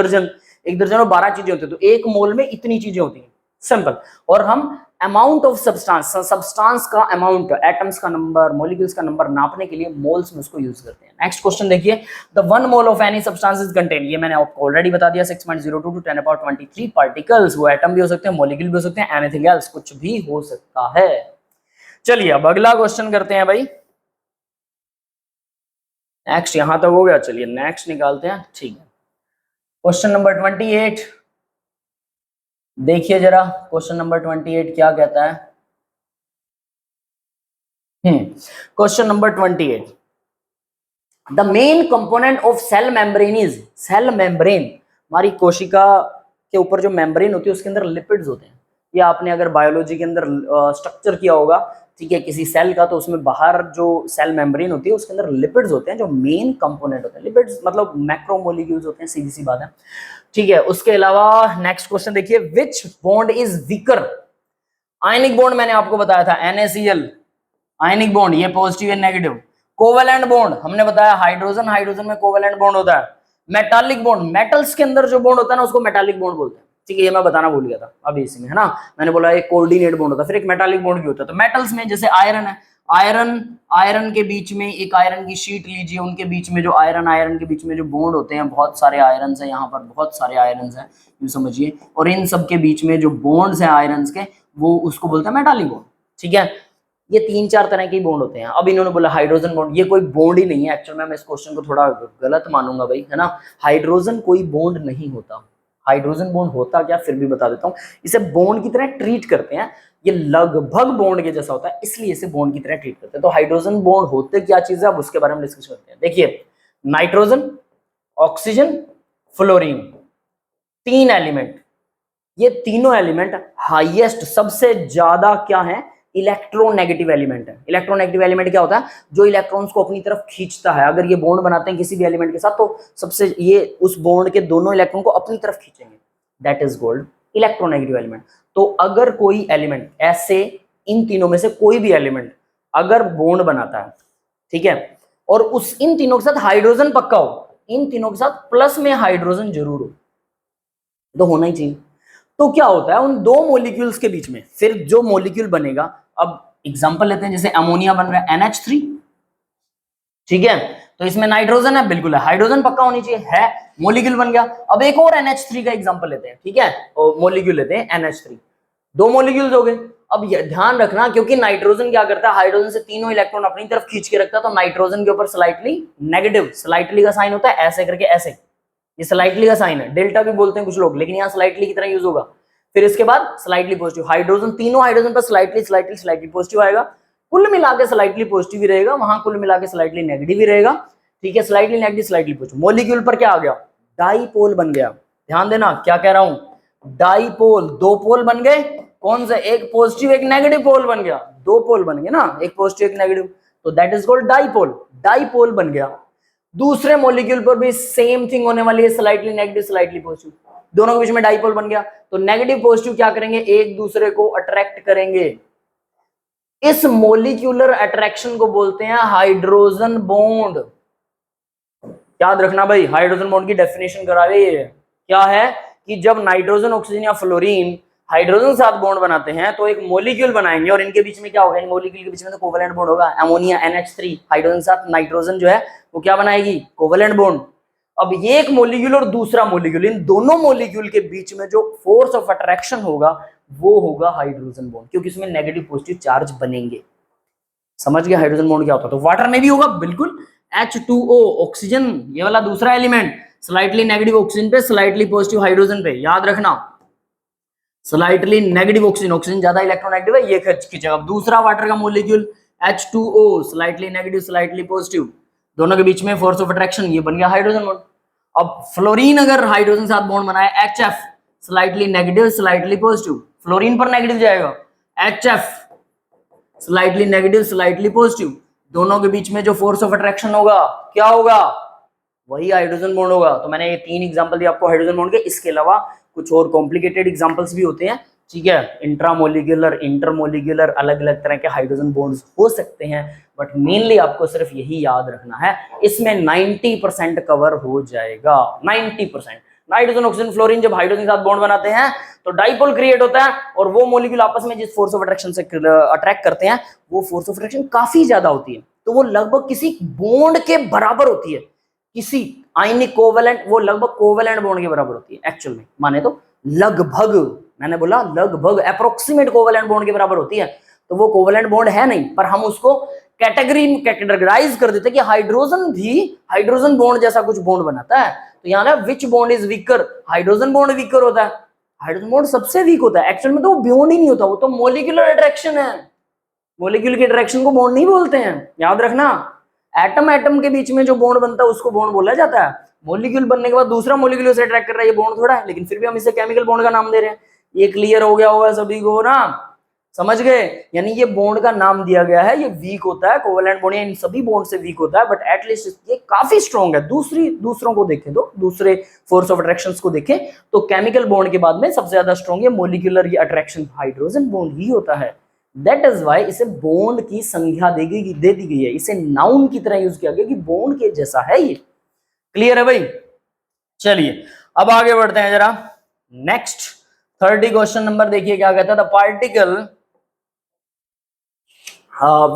दर्जन में 12 चीजें होती है, तो एक मोल में इतनी चीजें होती हैं, सिंपल। और हम अमाउंट ऑफ सब्सटेंस का अमाउंट, एटम्स का नंबर, मॉलिक्यूल्स का नंबर नापने के लिए मोल्स में उसको यूज करते हैं। नेक्स्ट क्वेश्चन देखिए, the 1 mole of any substance is contain, ये मैंने आपको ऑलरेडी बता दिया, 6.02 to 10⁻23 पार्टिकल्स। वो एटम भी हो सकते हैं, मॉलिक्यूल भी हो सकते हैं, एनीथिंग एल्स, कुछ भी हो सकता है। चलिए अब अगला क्वेश्चन करते हैं भाई। नेक्स्ट यहां तक हो गया, चलिए नेक्स्ट निकालते हैं, ठीक है। क्वेश्चन नंबर 28 देखिए जरा, क्वेश्चन नंबर 28 क्या कहता है। Question number 28, the main component of cell membrane is, cell membrane, हमारी कोशिका के ऊपर जो मेम्ब्रेन होती है उसके अंदर लिपिड्स होते हैं। ये आपने अगर बायोलॉजी के अंदर स्ट्रक्चर किया होगा, ठीक है, किसी सेल का, तो उसमें बाहर जो सेल मेम्ब्रेन होती है उसके अंदर लिपिड्स होते हैं जो मेन कंपोनेंट होते हैं। लिपिड्स मतलब मैक्रोमोलिक्यूल्स होते हैं, सीधी सी बात है, ठीक है। उसके अलावा नेक्स्ट क्वेश्चन देखिए, विच bond is weaker. Ionic bond मैंने आपको बताया था NaCl, आयनिक बॉन्ड ये positive and negative. Covalent bond हमने बताया हाइड्रोजन हाइड्रोजन में कोवेलेंट बॉन्ड होता है। मेटालिक बॉन्ड, मेटल्स के अंदर जो बॉन्ड होता है ना उसको मेटालिक बॉन्ड बोलते हैं, ठीक है, ये मैं बताना भूल गया था अभी इसमें, है ना। मैंने बोला एक कोऑर्डिनेट बॉन्ड होता है, फिर एक मेटालिक बॉन्ड भी होता है। तो मेटल्स में जैसे आयरन है, आयरन के बीच में एक आयरन की शीट लीजिए, उनके बीच में जो आयरन के बीच में जो बॉन्ड होते हैं, बहुत सारे आयरन है यहाँ पर, बहुत सारे आयरन है, यूं समझिए, और इन सब के बीच में जो बॉन्ड्स हैं आयरन के, वो उसको बोलते हैं मेटालिक बॉन्ड, ठीक है। ये 3-4 तरह के बॉन्ड होते हैं। अब इन्होंने बोला हाइड्रोजन बॉन्ड, ये कोई बॉन्ड ही नहीं है एक्चुअल में, मैं इस क्वेश्चन को थोड़ा गलत मानूंगा भाई, है ना। हाइड्रोजन कोई बॉन्ड नहीं होता। हाइड्रोजन बॉन्ड होता क्या, फिर भी बता देता हूँ। इसे बॉन्ड की तरह ट्रीट करते हैं, ये लगभग बॉन्ड के जैसा होता है, इसलिए इसे बॉन्ड की तरह ट्रीट करते हैं। तो हाइड्रोजन बॉन्ड होते क्या चीज है, अब उसके बारे में डिस्कस करते हैं। देखिए, नाइट्रोजन, ऑक्सीजन, फ्लोरीन, 3 एलिमेंट, ये तीनों एलिमेंट हाईएस्ट, सबसे ज्यादा क्या है, इलेक्ट्रोनेगेटिव एलिमेंट है। इलेक्ट्रोनेगेटिव एलिमेंट क्या होता है, जो इलेक्ट्रॉन्स को अपनी तरफ खींचता है। अगर ये बॉन्ड बनाते हैं किसी भी एलिमेंट के साथ, तो सबसे ये उस बॉन्ड के दोनों इलेक्ट्रॉन को अपनी तरफ खींचेंगे, that is called electronegative element. तो अगर कोई एलिमेंट ऐसे, इन तीनों में से कोई भी एलिमेंट अगर बॉन्ड बनाता है, ठीक है, और उस इन तीनों के साथ हाइड्रोजन पक्का हो, इन तीनों के साथ प्लस में हाइड्रोजन जरूर हो, तो होना ही चाहिए। तो क्या होता है उन दो मॉलिक्यूल्स के बीच में, फिर जो मॉलिक्यूल बनेगा, अब एग्जांपल लेते हैं, जैसे अमोनिया बन रहा है NH3, ठीक है, तो इसमें नाइट्रोजन है, बिल्कुल है, हाइड्रोजन पक्का होनी चाहिए, है, मॉलिक्यूल बन गया। अब एक और NH3 का एग्जांपल लेते हैं, ठीक है, और मॉलिक्यूल लेते हैं NH3, 2 मॉलिक्यूल्स हो गए। अब ये ध्यान रखना, क्योंकि नाइट्रोजन क्या करता है, हाइड्रोजन से तीनों इलेक्ट्रॉन अपनी तरफ खींच के रखता है, तो नाइट्रोजन के ऊपर स्लाइटली नेगेटिव, स्लाइटली का साइन होता है ऐसे करके, ऐसे, ये स्लाइटली का साइन है, डेल्टा भी बोलते हैं कुछ लोग, लेकिन यहाँ स्लाइटली की तरह यूज होगा। फिर इसके बाद स्लाइटली पॉजिटिव, हाइड्रोजन, तीनों हाइड्रोजन पर स्लाइटली स्लाइटली स्लाइटली पॉजिटिव आएगा, कुल मिला के स्लाइटली पॉजिटिव ही रहेगा, वहां कुल मिला के स्लाइटली नेगेटिव ही रहेगा, ठीक है, slightly negative slightly positive. Molecule पर क्या आ गया, डाईपोल बन गया। ध्यान देना क्या कह रहा हूं, डाईपोल, 2 पोल बन गए, कौन सा, एक पॉजिटिव एक नेगेटिव पोल बन गया, 2 पोल बन गए ना, एक पॉजिटिव एक नेगेटिव, तो that is called dipole, dipole बन गया। दूसरे मॉलिक्यूल पर भी सेम थिंग होने वाली है, स्लाइटली नेगेटिव स्लाइटली पॉजिटिव, दोनों के बीच में डाईपोल बन गया, तो नेगेटिव पॉजिटिव क्या करेंगे, एक दूसरे को अट्रैक्ट करेंगे। इस मोलिक्यूलर अट्रैक्शन को बोलते हैं हाइड्रोजन बॉन्ड। याद रखना भाई, हाइड्रोजन बॉन्ड की डेफिनेशन करा रही है, क्या है कि जब नाइट्रोजन, ऑक्सीजन या फ्लोरीन हाइड्रोजन साथ बॉन्ड बनाते हैं, तो एक मॉलिक्यूल बनाएंगे, और इनके बीच में क्या होगा, इन मॉलिक्यूल के बीच में तो कोवेलेंट बॉन्ड होगा। अमोनिया NH3 हाइड्रोजन साथ नाइट्रोजन जो है वो क्या बनाएगी, कोवेलेंट बॉन्ड। अब ये एक मॉलिक्यूल और दूसरा मॉलिक्यूल, इन दोनों मॉलिक्यूल के बीच में जो फोर्स ऑफ अट्रैक्शन होगा वो होगा हाइड्रोजन बॉन्ड, क्योंकि इसमें नेगेटिव पॉजिटिव चार्ज बनेंगे। समझ गया हाइड्रोजन बॉन्ड क्या होता है, तो वाटर में भी होगा बिल्कुल, H2O, ऑक्सीजन, ये वाला दूसरा एलिमेंट, स्लाइटली नेगेटिव ऑक्सीजन पे, स्लाइटली पॉजिटिव हाइड्रोजन पे, याद रखना, स्लाइटली नेगेटिव ऑक्सीजन, ऑक्सीजन ज्यादा इलेक्ट्रोनेगेटिव है, ये खींचेगा। दूसरा वाटर का molecule H2O, slightly negative slightly positive, दोनों के बीच में फोर्स ऑफ अट्रैक्शन, ये बन गया हाइड्रोजन बॉन्ड। अब फ्लोरीन अगर हाइड्रोजन साथ बॉन्ड बनाए, HF, slightly negative slightly positive, fluorine पर नेगेटिव जाएगा, HF, slightly negative slightly positive, दोनों के बीच में जो फोर्स ऑफ अट्रैक्शन होगा क्या होगा, वही हाइड्रोजन बॉन्ड होगा। तो मैंने ये 3 एग्जांपल दिए आपको हाइड्रोजन बॉन्ड के, इसके अलावा कुछ और कॉम्प्लिकेटेड एग्जांपल्स भी होते हैं, ठीक है, इंट्रामोलिकुलर, इंटरमोलिकुलर, अलग अलग तरह के हाइड्रोजन बॉन्ड्स हो सकते हैं, बट मेनली आपको सिर्फ यही याद रखना है, इसमें 90% कवर हो जाएगा, 90%। नाइट्रोजन, ऑक्सीजन, फ्लोरीन जब हाइड्रोजन के साथ बॉन्ड बनाते हैं तो डाइपोल क्रिएट होता है, और वो मॉलिक्यूल आपस में जिस फोर्स ऑफ अट्रैक्शन से अट्रैक्ट करते हैं, वो फोर्स ऑफ अट्रैक्शन काफी ज्यादा होती है, तो वो लगभग किसी बॉन्ड के बराबर होती है, किसी आयनिक कोवेलेंट, वो लगभग कोवेलेंट बॉन्ड के बराबर होती है एक्चुअल में, माने तो लगभग, मैंने बोला लगभग, अप्रोक्सीमेट कोवेलेंट बॉन्ड के बराबर होती है। तो वो कोवेलेंट बॉन्ड है नहीं, पर हम उसको कैटेगराइज कर देते हैं कि हाइड्रोजन भी हाइड्रोजन बॉन्ड जैसा कुछ बॉन्ड बनाता है। तो यहाँ ना विच bond is weaker, hydrogen bond weaker होता है, हाइड्रोजन बॉन्ड सबसे वीक होता है एक्चुअल में, तो वो बॉन्ड ही नहीं होता, वो तो मॉलिक्यूलर अट्रैक्शन है, मॉलिक्यूल की अट्रैक्शन को बॉन्ड नहीं बोलते हैं, याद रखना। एटम एटम के बीच में जो बॉन्ड बनता है उसको बॉन्ड बोला जाता है, मॉलिक्यूल बनने के बाद दूसरा मॉलिक्यूल उसे अट्रैक्ट कर रहा है, ये बॉन्ड थोड़ा है, लेकिन फिर भी हम इसे केमिकल बॉन्ड का नाम दे रहे हैं। ये क्लियर हो गया होगा सभी को ना, समझ गए, यानी ये बॉन्ड का नाम दिया गया है, ये वीक होता है, कोवेलेंट बॉन्ड इन सभी बॉन्ड से वीक होता है, बट एटलीस्ट ये काफी स्ट्रॉन्ग है। दूसरों को देखें तो, दूसरे फोर्स ऑफ अट्रैक्शंस को देखें तो केमिकल बॉन्ड के बाद में सबसे ज्यादा स्ट्रॉन्ग है मॉलिक्यूलर ये अट्रैक्शन हाइड्रोजन बॉन्ड ही होता है। दैट इज वाई इसे बॉन्ड की संज्ञा दे दी गई है, इसे नाउन की तरह यूज किया गया कि बॉन्ड के जैसा है ये। क्लियर है भाई, चलिए अब आगे बढ़ते हैं जरा, नेक्स्ट 30 क्वेश्चन नंबर देखिए क्या कहता है, the particle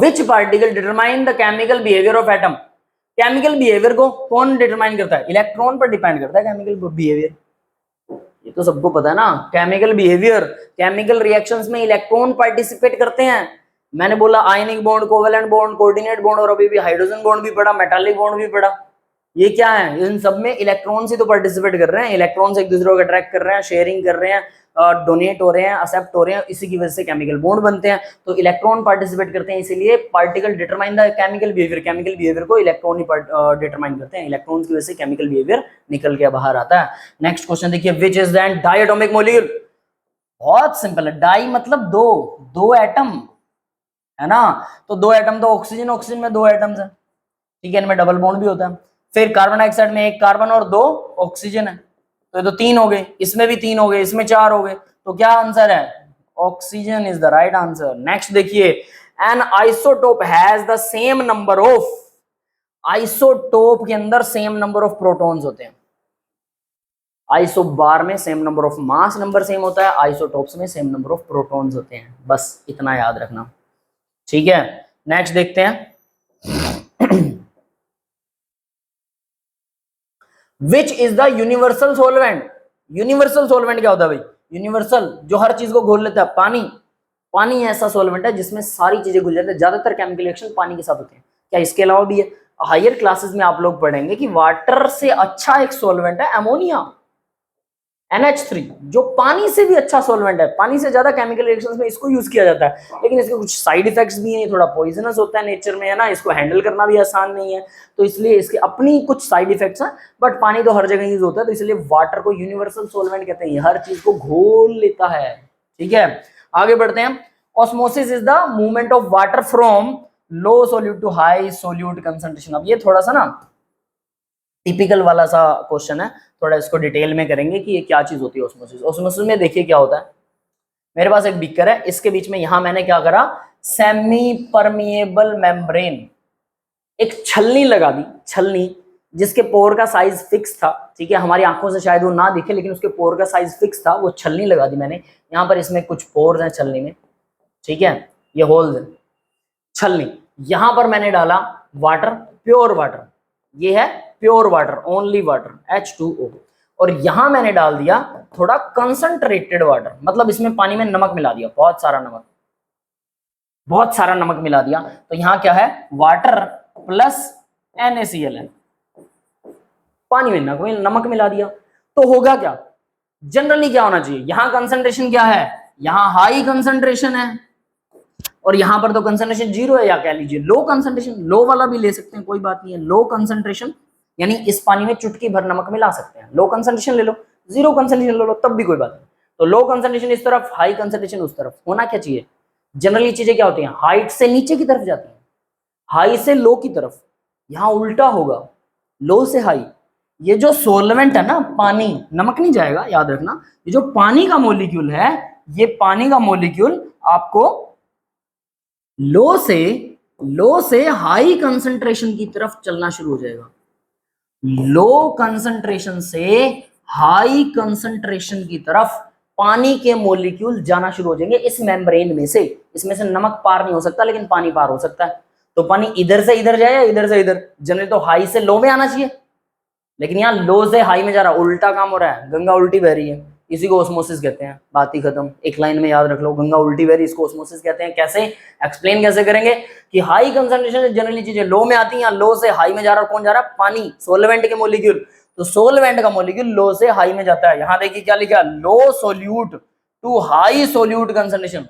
which particle determine the chemical behaviour of atom. Chemical behaviour को कौन डिटरमाइन करता है, इलेक्ट्रॉन पर डिपेंड करता है केमिकल बिहेवियर, ये तो सबको पता है ना। केमिकल बिहेवियर, केमिकल रिएक्शंस में इलेक्ट्रॉन पार्टिसिपेट करते हैं, मैंने बोला ionic bond, covalent bond, coordinate bond और अभी भी हाइड्रोजन बॉन्ड भी पढ़ा, मेटालिक बॉन्ड भी पढ़ा। ये क्या है? इन सब में इलेक्ट्रॉन्स ही तो पार्टिसिपेट कर रहे हैं, इलेक्ट्रॉन्स एक दूसरे को अट्रैक्ट कर रहे हैं, शेयरिंग कर रहे हैं, डोनेट हो रहे हैं, एक्सेप्ट हो रहे हैं, इसी की वजह से केमिकल बॉन्ड बनते हैं। तो इलेक्ट्रॉन पार्टिसिपेट करते हैं, इसीलिए particle determine the chemical behaviour, chemical behaviour को इलेक्ट्रॉन ही डिटरमाइन करते हैं, इलेक्ट्रॉन्स की वजह से केमिकल बिहेवियर निकल के बाहर आता है। नेक्स्ट क्वेश्चन देखिए, which is the diatomic molecule? बहुत सिंपल है, डाई मतलब दो, दो एटम है ना, तो दो एटम तो ऑक्सीजन, ऑक्सीजन में दो एटम्स है, ठीक है, इनमें डबल बॉन्ड भी होता है। फिर कार्बन डाइऑक्साइड में एक कार्बन और दो ऑक्सीजन है, तो ये तो तीन हो गए, इसमें भी तीन हो गए, इसमें चार हो गए, तो क्या आंसर है? Oxygen is the right answer. Next देखिए, an isotope has the same number of, isotope के अंदर सेम नंबर ऑफ प्रोटॉन्स होते हैं। आइसो बार में same number of mass number same होता है, आइसोटोप्स में सेम नंबर ऑफ प्रोटॉन्स होते हैं, बस इतना याद रखना, ठीक है। नेक्स्ट देखते हैं, which is the universal solvent? Universal solvent क्या होता है भाई? यूनिवर्सल जो हर चीज को घोल लेता है, पानी। पानी ऐसा सोलवेंट है जिसमें सारी चीजें घुल जाती है, ज्यादातर केमिकल रिएक्शन पानी के साथ होते हैं। क्या इसके अलावा भी है? हायर क्लासेस में आप लोग पढ़ेंगे कि वाटर से अच्छा एक सोलवेंट है अमोनिया, NH3, जो पानी से भी अच्छा सॉल्वेंट है, पानी से ज्यादा केमिकल रिएक्शंस में इसको यूज किया जाता है, लेकिन इसके कुछ साइड इफेक्ट्स भी हैं, ये थोड़ा पॉइजनस होता है नेचर में, है ना, इसको हैंडल करना भी आसान नहीं है, तो इसलिए इसके अपनी कुछ साइड इफेक्ट्स हैं, बट पानी तो हर जगह यूज होता है, तो इसलिए वाटर को यूनिवर्सल सॉल्वेंट कहते हैं, हर चीज को घोल लेता है, ठीक है। आगे बढ़ते हैं, osmosis is the movement of water from low solute to high solute concentration. अब ये थोड़ा सा ना टिपिकल वाला सा क्वेश्चन है, थोड़ा इसको डिटेल में करेंगे कि ये क्या चीज होती है ऑस्मोसिस। ऑस्मोसिस में देखिए क्या होता है, मेरे पास एक बीकर है, इसके बीच में यहां मैंने क्या करा, सेमी परमिएबल मेम्ब्रेन, एक छलनी लगा दी, छलनी जिसके पोर का साइज फिक्स था, ठीक है, हमारी आंखों से शायद वो ना दिखे लेकिन उसके पोर का साइज फिक्स था, वो छलनी लगा दी मैंने, यहाँ पर इसमें कुछ पोर्स हैं छलनी में, ठीक है, ये होल्स है छलनी, यहां पर मैंने डाला वाटर, प्योर वाटर, ये है pure water, only water H2O, और यहां मैंने डाल दिया थोड़ा कंसंट्रेटेड वाटर, मतलब इसमें पानी में नमक मिला दिया, बहुत सारा नमक, बहुत सारा नमक मिला दिया, तो यहां क्या है, वाटर प्लस NaCl है, पानी में नमक मिला दिया, तो होगा क्या, जनरली क्या होना चाहिए, यहां कंसंट्रेशन क्या है, यहां हाई कंसंट्रेशन है, और यहां पर तो कंसंट्रेशन जीरो है, या कह लीजिए लो कंसंट्रेशन, लो वाला भी ले सकते हैं, कोई बात नहीं है, लो कंसंट्रेशन यानी इस पानी में चुटकी भर नमक मिला सकते हैं, लो कंसंट्रेशन ले लो, जीरो कंसंट्रेशन ले लो, तब भी कोई बात नहीं, तो लो कंसंट्रेशन इस तरफ, हाई कंसंट्रेशन उस तरफ, होना क्या चाहिए, जनरली चीजें क्या होती हैं, हाइट से नीचे की तरफ जाती हैं, हाई से लो की तरफ, यहां उल्टा होगा, लो से हाई, ये जो सोलवेंट है ना, पानी, नमक नहीं जाएगा, याद रखना, ये जो पानी का मॉलिक्यूल है, ये पानी का मॉलिक्यूल आपको लो से हाई कंसंट्रेशन की तरफ चलना शुरू हो जाएगा, लो कंसंट्रेशन से हाई कंसंट्रेशन की तरफ पानी के मॉलिक्यूल जाना शुरू हो जाएंगे इस मेम्ब्रेन में से, इसमें से नमक पार नहीं हो सकता लेकिन पानी पार हो सकता है, तो पानी इधर से इधर जाए या इधर से इधर, जनरली तो हाई से लो में आना चाहिए, लेकिन यहाँ लो से हाई में जा रहा, उल्टा काम हो रहा है, गंगा उल्टी बह रही है, इसी को ओस्मोसिस कहते हैं, बात ही खत्म, एक लाइन में याद रख लो, गंगा उल्टी बह रही, इसको ओस्मोसिस कहते हैं। कैसे एक्सप्लेन कैसे करेंगे कि हाई कंसंट्रेशन जनरली चीजें लो में आती हैं, लो से हाई में जा रहा है, कौन जा रहा है, पानी, सोलवेंट के मॉलिक्यूल, तो सोलवेंट का मॉलिक्यूल लो से हाई में जाता है, यहां देखिए क्या लिखा, low solute to high solute concentration,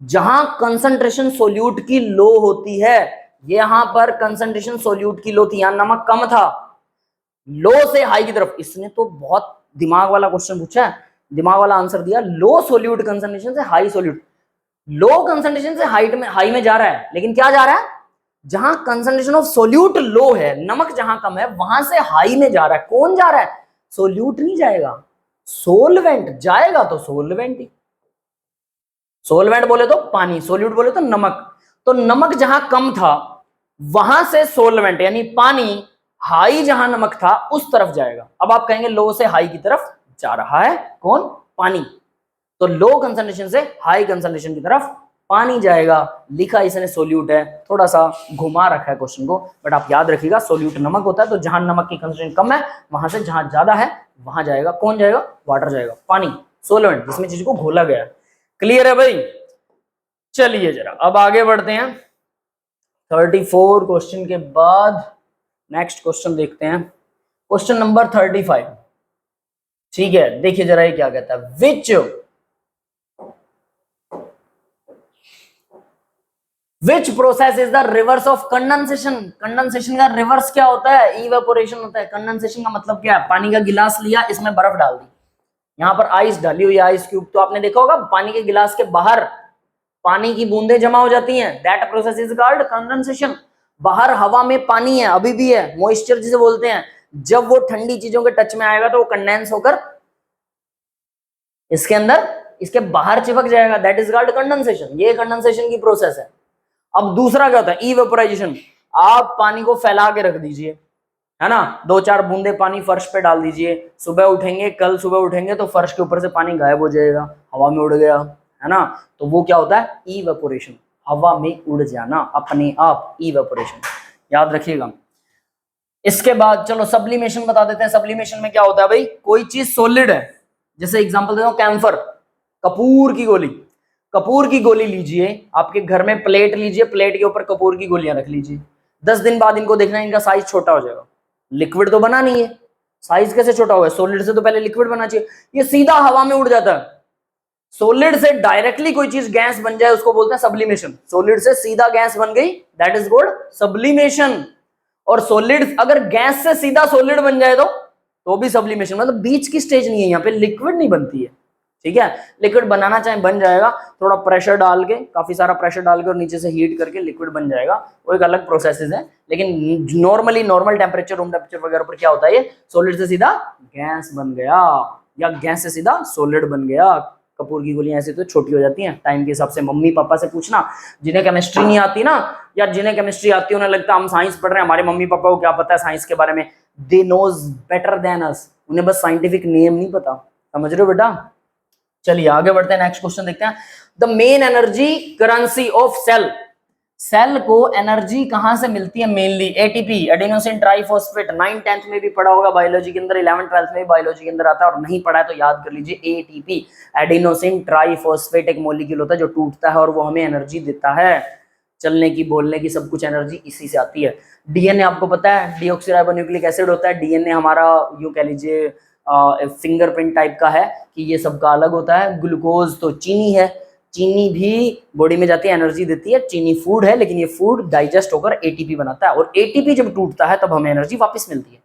जहां कंसंट्रेशन सोल्यूट की लो होती है, यहां पर कंसंट्रेशन सोल्यूट की लो थी, यहां नमक कम था, लो से हाई की तरफ, इसने तो बहुत दिमाग वाला क्वेश्चन पूछा है, दिमाग वाला आंसर दिया, लो सोल्यूट कंसंट्रेशन से हाई सोल्यूट, लो कंसंट्रेशन से हाई में जा रहा है, लेकिन क्या जा रहा है, जहां कंसंट्रेशन ऑफ सोल्यूट लो है, नमक जहां कम है, वहां से हाई में जा रहा है, कौन जा रहा है, सोल्यूट नहीं जाएगा, सोलवेंट जाएगा, तो सोलवेंट ही, सोलवेंट बोले तो पानी, सोल्यूट बोले तो नमक, तो नमक जहां कम था वहां से सोलवेंट यानी पानी, हाई जहां नमक था उस तरफ जाएगा, अब आप कहेंगे लो से हाई की तरफ जा रहा है कौन, पानी, तो लो कंसंट्रेशन से हाई कंसंट्रेशन की तरफ पानी जाएगा, लिखा इसने सोल्यूट है, थोड़ा सा घुमा रखा है क्वेश्चन को, बट आप याद रखिएगा सोल्यूट नमक होता है, तो जहां नमक की कंसंट्रेशन कम है वहां से जहां ज्यादा है वहां जाएगा, कौन जाएगा, वाटर जाएगा, पानी, सोलवेंट जिसमें चीज को घोला गया है, क्लियर है भाई। चलिए जरा अब आगे बढ़ते हैं। 34 क्वेश्चन के बाद नेक्स्ट क्वेश्चन देखते हैं, क्वेश्चन नंबर 35। ठीक है, देखिए जरा ये क्या कहता है, which process is the reverse of condensation. Condensation का रिवर्स क्या होता है, इवेपोरेशन होता है। कंडेंसेशन का मतलब क्या है, पानी का गिलास लिया, इसमें बर्फ डाल दी, यहाँ पर आइस डाली हुई, आइस क्यूब, तो आपने देखा होगा पानी के गिलास के बाहर पानी की बूंदें जमा हो जाती हैं, that process is called condensation. बाहर हवा में पानी है, अभी भी है, मॉइस्चर जिसे बोलते हैं, जब वो ठंडी चीजों के टच में आएगा तो वो कंडेंस होकर इसके अंदर, इसके बाहर चिपक जाएगा, दैट इज कॉल्ड कंडेंसेशन। ये कंडेंसेशन की प्रोसेस है। अब दूसरा क्या होता है, इवेपोराइजेशन। आप पानी को फैला के रख दीजिए, है ना, 2-4 बूंदे पानी फर्श पे डाल दीजिए, सुबह उठेंगे, कल सुबह उठेंगे तो फर्श के ऊपर से पानी गायब हो जाएगा, हवा में उड़ गया, है ना, तो वो क्या होता है, इवेपोरेशन, हवा में उड़ जाना अपने आप, इवेपोरेशन, याद रखिएगा। इसके बाद चलो सब्लिमेशन बता देते हैं। सब्लिमेशन में क्या होता है भाई, कोई चीज सॉलिड है, जैसे एग्जांपल देता हूं, कैम्फर, कपूर की गोली, कपूर की गोली लीजिए, आपके घर में प्लेट लीजिए, प्लेट के ऊपर कपूर की गोलियां रख लीजिए, 10 दिन बाद इनको देखना इनका साइज छोटा हो जाएगा, लिक्विड तो बना नहीं है, साइज कैसे छोटा हुआ है, सॉलिड से तो पहले लिक्विड बना चाहिए, ये सीधा हवा में उड़ जाता है। सॉलिड से डायरेक्टली कोई चीज गैस बन जाए उसको बोलते हैं सब्लिमेशन, सॉलिड से सीधा गैस बन गई, दैट इज कॉल्ड सब्लिमेशन। और सॉलिड अगर गैस से सीधा सॉलिड बन जाए तो भी सब्लिमेशन, मतलब बीच की स्टेज नहीं है, यहाँ पे लिक्विड नहीं बनती है, ठीक है। लिक्विड बनाना चाहे बन जाएगा, थोड़ा प्रेशर डाल के, काफी सारा प्रेशर डाल के और नीचे से हीट करके लिक्विड बन जाएगा, वो एक अलग प्रोसेसेस है। लेकिन normally normal temperature, room temperature वगैरह पर क्या होता है, ये सॉलिड से सीधा गैस बन गया या गैस से सीधा सॉलिड बन गया। कपूर की गोलियां ऐसे तो छोटी हो जाती हैं टाइम के हिसाब से। मम्मी पापा से पूछना जिन्हें केमिस्ट्री नहीं आती ना, या जिन्हें केमिस्ट्री आती है उन्हें लगता है हम साइंस पढ़ रहे हैं, हमारे मम्मी पापा को क्या पता है साइंस के बारे में, they knows better than us, उन्हें बस साइंटिफिक नेम नहीं पता, समझ रहे हो बेटा। चलिए आगे बढ़ते हैं, नेक्स्ट क्वेश्चन देखते हैं। The main energy currency of cell, cell को एनर्जी कहां से मिलती है, mainly ATP, adenosine triphosphate. 9th 10th में भी पढ़ा होगा बायोलॉजी के अंदर, 11th 12th में भी बायोलॉजी के अंदर आता है, और नहीं पढ़ा है तो याद कर लीजिए, एटीपी, एडेनोसिन ट्राइफॉस्फेट, एक मॉलिक्यूल होता है जो टूटता है और वो हमें एनर्जी देता है, चलने की, बोलने की, सब कुछ एनर्जी इसी से आती है। डीएनए आपको पता है डीऑक्सीराइबोन्यूक्लिक एसिड होता है, डीएनए हमारा यूं कह लीजिए फिंगरप्रिंट टाइप का है कि ये सबका अलग होता है। ग्लूकोज तो चीनी है, चीनी भी बॉडी में जाती है, एनर्जी देती है, चीनी फूड है, लेकिन ये फूड डाइजेस्ट होकर एटीपी बनाता है, और एटीपी जब टूटता है तब हमें एनर्जी वापस मिलती है।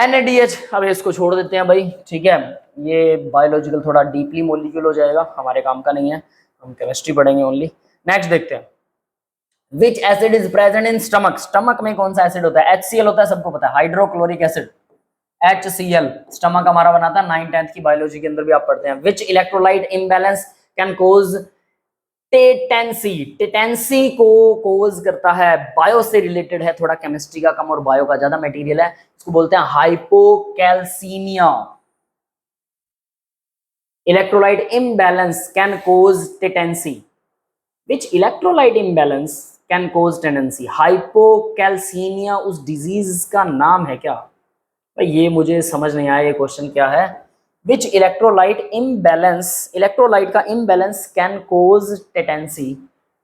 NADH, अब इसको छोड़ देते हैं भाई, ठीक है, ये बायोलॉजिकल थोड़ा डीपली मॉलिक्यूल हो जाएगा, हमारे काम का नहीं है, हम केमिस्ट्री पढ़ेंगे ओनली। नेक्स्ट देखते हैं, विच acid is present in stomach, stomach में कौन सा एसिड होता है, HCl होता है, सबको पता है, हाइड्रोक्लोरिक एसिड, HCl, स्टमक हमारा बनाता है, 9th 10th की बायोलॉजी के अंदर भी आप पढ़ते हैं। विच इलेक्ट्रोलाइट इम्बैलेंस कैन कोज टेटेंसी, टेटेंसी को कोज करता है, बायो से रिलेटेड है, थोड़ा केमिस्ट्री का कम और बायो का ज्यादा मटेरियल है, इसको बोलते हैं hypocalcemia. Electrolyte imbalance can cause tetany, which electrolyte imbalance can cause tendency, hypocalcemia उस डिजीज का नाम है क्या, भाई ये मुझे समझ नहीं आया ये क्वेश्चन क्या है। विच इलेक्ट्रोलाइट इम्बैलेंस, इलेक्ट्रोलाइट का इम्बैलेंस कैन कोज टेटेंसी,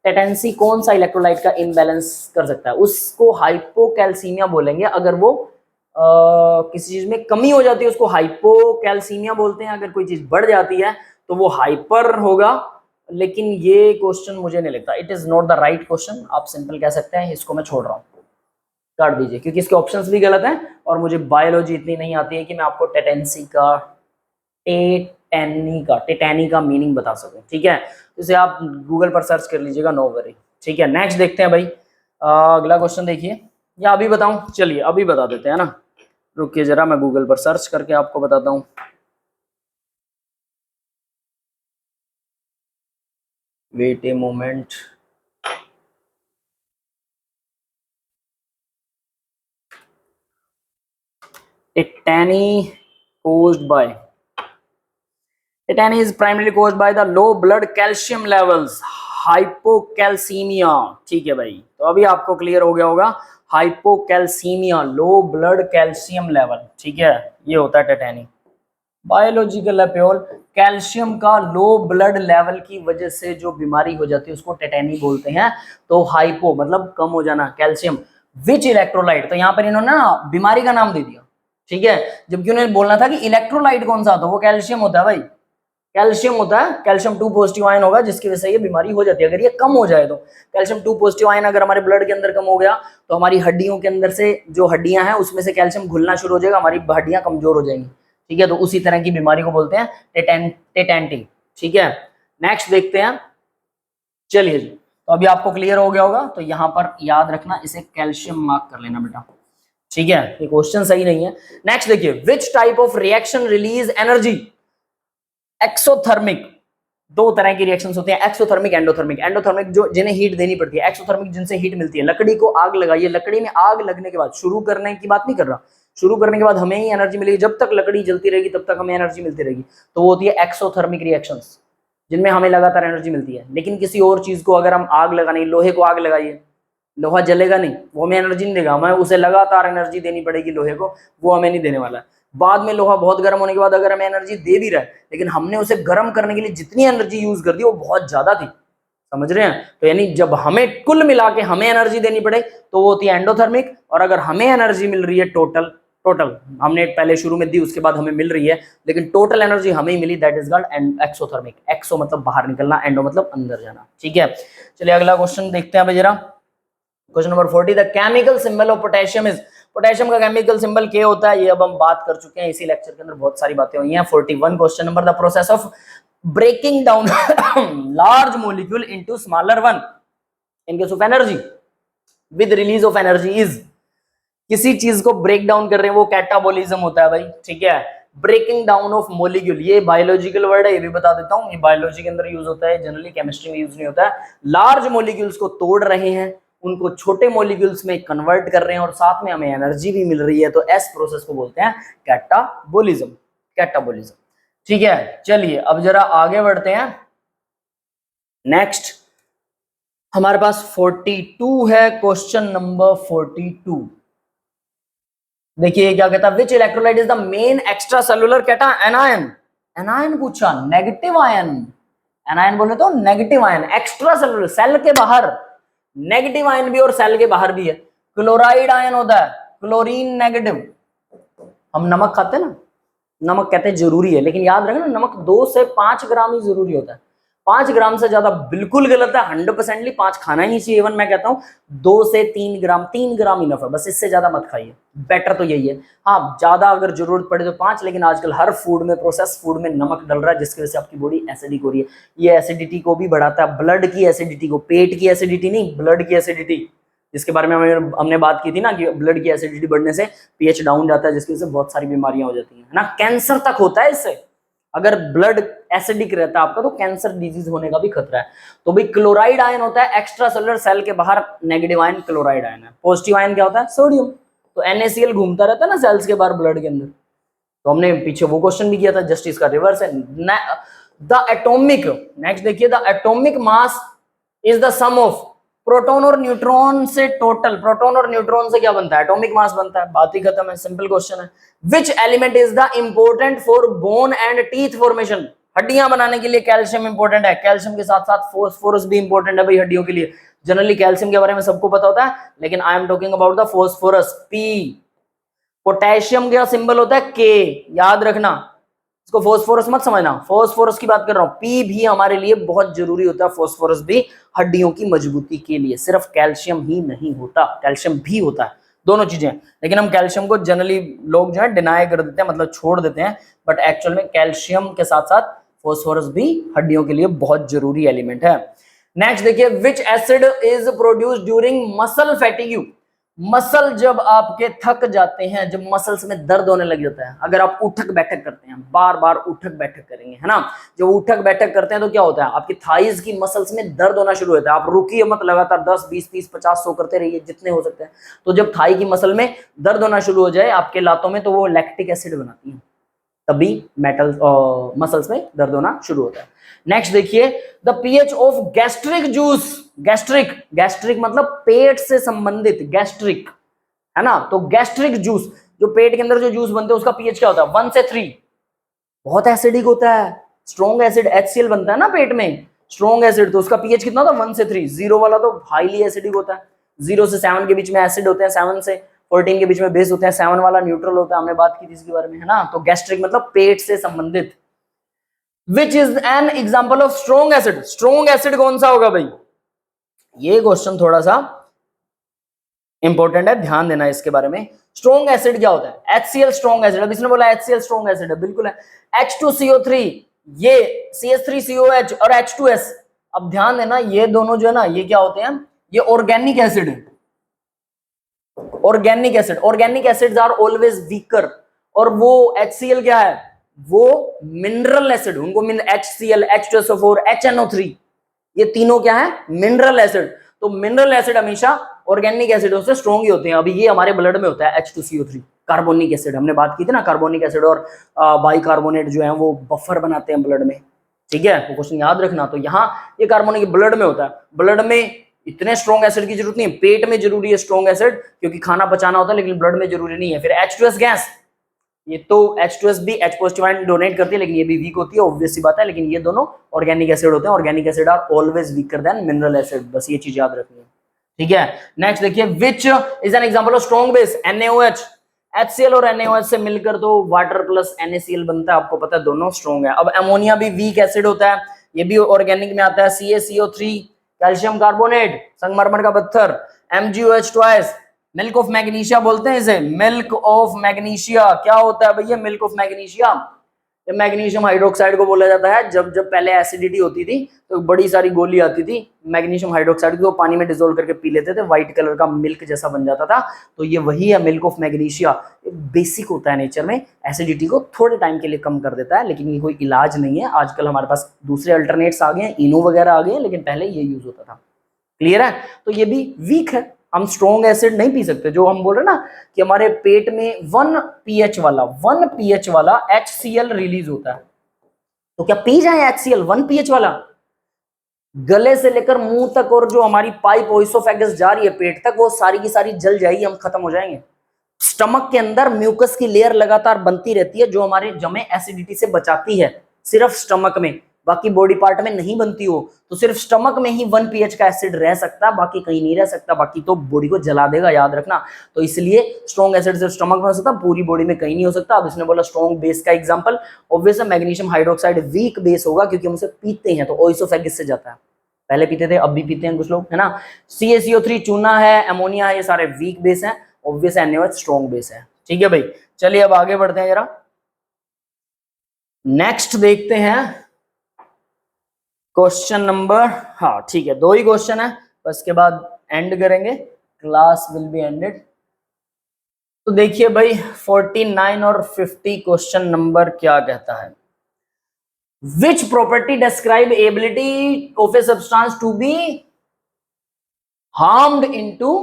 टेटेंसी कौन सा इलेक्ट्रोलाइट का इम्बैलेंस कर सकता है, उसको हाइपोकैल्सीमिया बोलेंगे। अगर वो किसी चीज में कमी हो जाती है उसको हाइपोकैल्सीमिया बोलते हैं, अगर कोई चीज बढ़ जाती है तो वो हाइपर होगा, लेकिन ये क्वेश्चन मुझे नहीं लगता, it is not the right question, आप सिंपल कह सकते हैं, इसको मैं छोड़ रहा हूँ, काट दीजिए, क्योंकि इसके ऑप्शंस भी गलत हैं और मुझे बायोलॉजी इतनी नहीं आती है कि मैं आपको टेटेनी का मीनिंग बता सकूं, ठीक है, इसे आप गूगल पर सर्च कर लीजिएगा, नो वरी, ठीक है। नेक्स्ट देखते हैं भाई, अगला क्वेश्चन देखिए, या अभी बताऊं, चलिए अभी बता देते हैं ना, रुकिए जरा, मैं गूगल पर सर्च करके आपको बताता हूं। Wait a moment, tetany caused by, tetany is primarily caused by the low blood calcium levels, hypocalcemia, ठीक है भाई, तो अभी आपको क्लियर हो गया होगा, hypocalcaemia, low blood calcium level, ठीक है, ये होता है टेटेनी। बायोलॉजिकल है प्योर। कैल्शियम का लो ब्लड लेवल की वजह से जो बीमारी हो जाती है उसको टेटेनी बोलते हैं। तो हाइपो मतलब कम हो जाना, कैल्शियम। विच इलेक्ट्रोलाइट, तो यहाँ पर इन्होंने ना बीमारी का नाम दे दिया, ठीक है, जबकि उन्हें बोलना था कि इलेक्ट्रोलाइट कौन सा होता है, वो कैल्शियम होता है भाई, कैल्शियम होता है। कैल्शियम 2 पॉजिटिव आयन होगा जिसकी वजह से ये बीमारी हो जाती है। अगर ये कम हो जाए तो कैल्शियम 2 पॉजिटिव आयन अगर हमारे ब्लड के अंदर कम हो गया तो हमारी हड्डियों के अंदर से जो हड्डियां हैं उसमें से कैल्शियम घुलना शुरू हो जाएगा, हमारी हड्डियां कमजोर हो जाएंगी, ठीक है। तो उसी तरह की बीमारी को बोलते हैं टेटेंटी, ठीक है। नेक्स्ट देखते हैं, चलिए जी। तो अभी आपको क्लियर हो गया होगा, तो यहाँ पर याद रखना, इसे कैल्शियम मार्क कर लेना बेटा, ठीक है। ये क्वेश्चन सही नहीं है। नेक्स्ट देखिए, which type of reaction release energy. Exothermic, दो तरह की रिएक्शंस होती हैं, एक्सोथर्मिक एंडोथर्मिक। एंडोथर्मिक जो जिन्हें हीट देनी पड़ती है, एक्सोथर्मिक जिनसे हीट मिलती है। लकड़ी को आग लगाइए, लकड़ी में आग लगने के बाद, शुरू करने की बात नहीं कर रहा, शुरू करने के बाद हमें ही एनर्जी मिलेगी, जब तक लकड़ी जलती रहेगी तब तक हमें एनर्जी मिलती रहेगी, तो वो होती है एक्सोथर्मिक रिएक्शंस, जिनमें हमें लगातार एनर्जी मिलती है। लेकिन किसी और चीज को अगर हम आग लगाने, लोहे को आग लगाइए, लोहा जलेगा नहीं, वो हमें एनर्जी नहीं देगा, हमें उसे लगातार एनर्जी देनी पड़ेगी लोहे को, वो हमें नहीं देने वाला है। बाद में लोहा बहुत गर्म होने के बाद अगर हमें एनर्जी दे भी रहा है, लेकिन हमने उसे गर्म करने के लिए जितनी एनर्जी यूज कर दी वो बहुत ज्यादा थी, समझ रहे हैं। तो यानी जब हमें कुल मिला के हमें एनर्जी देनी पड़े तो वो होती है एंडोथर्मिक, और अगर हमें एनर्जी मिल रही है टोटल, हमने पहले शुरू में दी उसके बाद हमें मिल रही है, लेकिन टोटल एनर्जी हमें ही मिली, दैट इज कॉल्ड एक्सोथर्मिक। एक्सो मतलब बाहर निकलना, एंडो मतलब अंदर जाना, ठीक है। चलिए अगला क्वेश्चन देखते हैं जरा। Question number 40, the chemical symbol of potassium is. Potassium का केमिकल सिंबल के होता है, ये अब हम बात कर चुके हैं, इसी लेक्चर के अंदर बहुत सारी बातें हुई हैं। 41 question number, the process of breaking down large molecule into smaller one in case of energy with release of energy is. किसी चीज को ब्रेक डाउन कर रहे हैं वो कैटाबोलिज्म होता है भाई, ठीक है। ब्रेकिंग डाउन ऑफ मॉलिक्यूल, ये बायोलॉजिकल वर्ड है, ये भी बता देता हूं, ये बायोलॉजी के अंदर यूज होता है, जनरली केमिस्ट्री में यूज नहीं होता है। लार्ज मॉलिक्यूल्स को तोड़ रहे हैं, उनको छोटे मॉलिक्यूल्स में कन्वर्ट कर रहे हैं और साथ में हमें एनर्जी भी मिल रही है, तो इस प्रोसेस को बोलते हैं कैटाबोलिज्म, कैटाबोलिज्म, ठीक है। चलिए अब जरा आगे बढ़ते हैं। नेक्स्ट हमारे पास 42 है, क्वेश्चन नंबर 42। देखिए क्या कहता है, which electrolyte is the main extracellular कैटा एनायन। एनायन पूछा, नेगेटिव आयन, एनायन बोले तो negative ion, extracellular, cell के बाहर, नेगेटिव आयन भी और सेल के बाहर भी है। क्लोराइड आयन होता है, क्लोरीन नेगेटिव। हम नमक खाते हैं ना, नमक कहते हैं जरूरी है, लेकिन याद रखना नमक 2 से 5 ग्राम ही जरूरी होता है, 5 ग्राम से ज्यादा बिल्कुल गलत है, 100%ली 5 खाना ही नहीं चाहिए। इवन मैं कहता हूं 2 से 3 ग्राम, 3 ग्राम इनफ है, बस इससे ज्यादा मत खाइए, बेटर तो यही है। हाँ ज्यादा अगर जरूरत पड़े तो 5, लेकिन आजकल हर फूड में, प्रोसेस फूड में नमक डल रहा है, जिसकी वजह से आपकी बॉडी एसिडिक हो रही है। ये एसिडिटी को भी बढ़ाता है, ब्लड की एसिडिटी को, पेट की एसिडिटी नहीं, ब्लड की एसिडिटी, जिसके बारे में हमने बात की थी ना कि ब्लड की एसिडिटी बढ़ने से पीएच डाउन जाता है, जिसकी वजह से बहुत सारी बीमारियां हो जाती हैं, है ना। कैंसर तक होता है इससे, अगर ब्लड एसिडिक रहता है आपका तो कैंसर डिजीज होने का भी खतरा है। तो भाई क्लोराइड आयन होता है एक्स्ट्रा सेलुलर, सेल के बाहर नेगेटिव आयन क्लोराइड आयन है। पॉजिटिव आयन क्या होता है, सोडियम। तो NaCl घूमता रहता है ना सेल्स के बाहर ब्लड के अंदर, तो हमने पीछे वो क्वेश्चन भी किया था, जस्ट इसका रिवर्स है। द एटॉमिक, नेक्स्ट देखिए, the atomic mass is the sum of proton और न्यूट्रॉन से टोटल, प्रोटॉन और न्यूट्रॉन से क्या बनता है, एटॉमिक मास बनता है, बात ही खत्म है, सिंपल क्वेश्चन है। Which element is the important for bone and teeth formation. हड्डियां बनाने के लिए कैल्शियम इंपॉर्टेंट है, कैल्शियम के साथ साथ फोस्फोरस भी इंपॉर्टेंट है भाई हड्डियों के लिए। जनरली कैल्शियम के बारे में सबको पता होता है, लेकिन I am talking about the phosphorus, P. Potassium का सिंबल होता है के, याद रखना, इसको फोस्फोरस मत समझना, फोस्फोरस की बात कर रहा हूं। पी भी हमारे लिए बहुत जरूरी होता है, फोस्फोरस भी हड्डियों की मजबूती के लिए, सिर्फ कैल्शियम ही नहीं होता, कैल्शियम भी होता है, दोनों चीजें। लेकिन हम कैल्शियम को जनरली लोग जो है डिनाई कर देते हैं, मतलब छोड़ देते हैं, बट एक्चुअल में कैल्शियम के साथ साथ फोस्फोरस भी हड्डियों के लिए बहुत जरूरी एलिमेंट है। नेक्स्ट देखिए, विच acid is produced during muscle fatigue. Muscle जब आपके थक जाते हैं, जब मसल्स में दर्द होने लग जाता है, अगर आप उठक बैठक करते हैं, बार बार उठक बैठक करेंगे, है ना, जब उठक बैठक करते हैं तो क्या होता है, आपकी थाइज की मसल्स में दर्द होना शुरू होता है। आप रुकिए मत, लगातार 10 20 30 50 100 करते रहिए, जितने हो सकते हैं। तो जब थाई की मसल में दर्द होना शुरू हो जाए आपके लातों में, तो वो लैक्टिक एसिड बनाती है, तभी मेटल मसल्स में दर्द होना शुरू होता है। नेक्स्ट देखिए, the pH of gastric juice. Gastric, gastric मतलब पेट से संबंधित, गैस्ट्रिक, है ना। तो गैस्ट्रिक जूस, जो पेट के अंदर जो जूस बनते हैं, उसका पीएच क्या होता है, 1 से 3। बहुत एसिडिक होता है। स्ट्रॉन्ग एसिड HCl बनता है ना पेट में, स्ट्रॉन्ग एसिड, तो उसका पीएच कितना था 1 से 3। 0 वाला तो हाईली एसिडिक होता है, 0 से 7 के बीच में एसिड होते हैं, 7 से 14 के बीच में बेस होते हैं, 7 वाला न्यूट्रल होता है, हमने बात की थी इसके बारे में, है ना। तो गैस्ट्रिक मतलब पेट से संबंधित। Which is an example of strong acid, strong acid कौन सा होगा भाई, ये क्वेश्चन थोड़ा सा इंपॉर्टेंट है, ध्यान देना इसके बारे में। स्ट्रॉन्ग एसिड क्या होता है, HCl स्ट्रॉन्ग एसिड, अब इसने बोला HCl स्ट्रॉन्ग एसिड है, बिल्कुल है। H2CO3, ये CH3COH और H2S, अब ध्यान देना ये दोनों जो है ना, ये क्या होते हैं, ये ऑर्गेनिक एसिड है। Organic acid, organic acids are always weaker, और वो HCl क्या है, वो मिनरल एसिड, उनको HCl, H2SO4, HNO3, ये तीनों क्या है, मिनरल एसिड। तो मिनरल एसिड हमेशा ऑर्गेनिक एसिडों से स्ट्रॉन्ग ही होते हैं। अभी ये हमारे ब्लड में होता है H2CO3, कार्बोनिक एसिड, हमने बात की थी ना, कार्बोनिक एसिड और बाइकार्बोनेट जो है वो बफर बनाते हैं ब्लड में, ठीक है, वो क्वेश्चन याद रखना। तो यहाँ ये कार्बोनिक ब्लड में होता है, ब्लड में इतने स्ट्रॉन्ग एसिड की जरूरत नहीं है, पेट में जरूरी है स्ट्रॉन्ग एसिड, क्योंकि खाना पचाना होता है, लेकिन ब्लड में जरूरी नहीं है। फिर H2S गैस, ये तो H2S भी H पॉजिटिव आयन डोनेट करती है, लेकिन ये भी वीक होती है, ऑब्वियस सी बात है, लेकिन ये दोनों ऑर्गेनिक एसिड होते हैं। Organic acid are always weaker than mineral acid, बस ये चीज याद रखनी है, ठीक है। नेक्स्ट देखिए, which is an example of strong base, NaOH, HCl और NaOH से मिलकर तो वाटर प्लस NaCl बनता है, आपको पता है दोनों स्ट्रॉन्ग है। अब अमोनिया भी वीक एसिड होता है, ये भी ऑर्गेनिक में आता है, CaCO3, कैल्शियम कार्बोनेट, संगमरमर का पत्थर, MgOH twice, milk of magnesia बोलते हैं इसे, मिल्क ऑफ मैग्नीशिया। क्या होता है भैया मिल्क ऑफ मैग्नीशिया, ये मैग्नीशियम हाइड्रोक्साइड को बोला जाता है। जब जब पहले एसिडिटी होती थी तो बड़ी सारी गोली आती थी मैग्नीशियम हाइड्रोक्साइड की, वो पानी में डिसोल्व करके पी लेते थे, व्हाइट कलर का मिल्क जैसा बन जाता था। तो ये वही है मिल्क ऑफ मैग्नीशिया, बेसिक होता है नेचर में, एसिडिटी को थोड़े टाइम के लिए कम कर देता है, लेकिन ये कोई इलाज नहीं है। आजकल हमारे पास दूसरे अल्टरनेट्स आ गए हैं, इनो वगैरह आ गए हैं, लेकिन पहले ये यूज होता था, क्लियर है। तो ये भी वीक है, हम स्ट्रॉन्ग एसिड नहीं पी सकते। जो हम बोल रहे हैं ना कि हमारे पेट में 1 pH वाला HCl रिलीज होता है, तो क्या पी जाए HCl 1 pH वाला, गले से लेकर मुंह तक, और जो हमारी पाइप ओइसोफेगस जा रही है पेट तक, वो सारी की सारी जल जाएगी, हम खत्म हो जाएंगे। स्टमक के अंदर म्यूकस की लेयर लगातार बनती रहती है, जो हमारे जमे एसिडिटी से बचाती है, सिर्फ स्टमक में, बाकी बॉडी पार्ट में नहीं बनती हो। तो सिर्फ स्टमक में ही 1 pH का एसिड रह सकता है, बाकी कहीं नहीं रह सकता, बाकी तो बॉडी को जला देगा, याद रखना। तो इसलिए स्ट्रॉन्ग एसिड सिर्फ स्टमक में हो सकता, पूरी बॉडी में कहीं नहीं हो सकता। अब इसने बोला स्ट्रॉन्ग बेस का एग्जांपल, ऑब्वियस है मैग्नीशियम हाइड्रोक्साइड वीक बेस होगा, क्योंकि हम उसे पीते हैं तो ओइसोफेगस से जाता है, पहले पीते थे अब भी पीते हैं कुछ लोग, है ना। CaCO3 चूना है, अमोनिया है, ये सारे वीक बेस हैं, ऑब्वियस NaOH स्ट्रॉन्ग बेस है, ठीक है भाई। चलिए अब आगे बढ़ते हैं जरा, नेक्स्ट देखते हैं क्वेश्चन नंबर, हाँ ठीक है, 2 ही क्वेश्चन है, बस के बाद एंड करेंगे, क्लास विल बी एंडेड। तो देखिए भाई 49 और 50 क्वेश्चन नंबर क्या कहता है, which property describe ability of a substance to be हार्म्ड into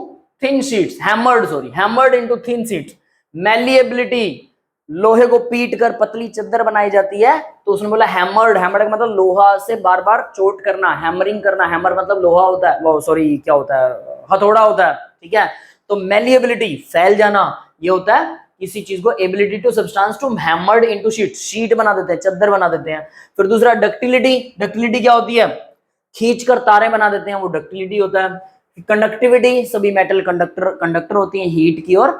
thin sheets, hammered into thin sheets. Malleability, लोहे को पीट कर पतली चद्दर बनाई जाती है, तो उसने बोला हैमर्ड का मतलब लोहा से बार बार चोट करना, हैमरिंग करना, हैमर मतलब लोहा होता है, वो सॉरी क्या होता है, हथौड़ा होता है, ठीक है। तो मैलिएबिलिटी फैल जाना, ये होता है किसी चीज को, ability to substance to hammered into sheet बना देते हैं, चद्दर बना देते हैं। फिर दूसरा डक्टिलिटी क्या होती है, खींच कर तारे बना देते हैं, वो डक्टिलिटी होता है। कंडक्टिविटी, सभी मेटल कंडक्टर होती हैं, हीट की और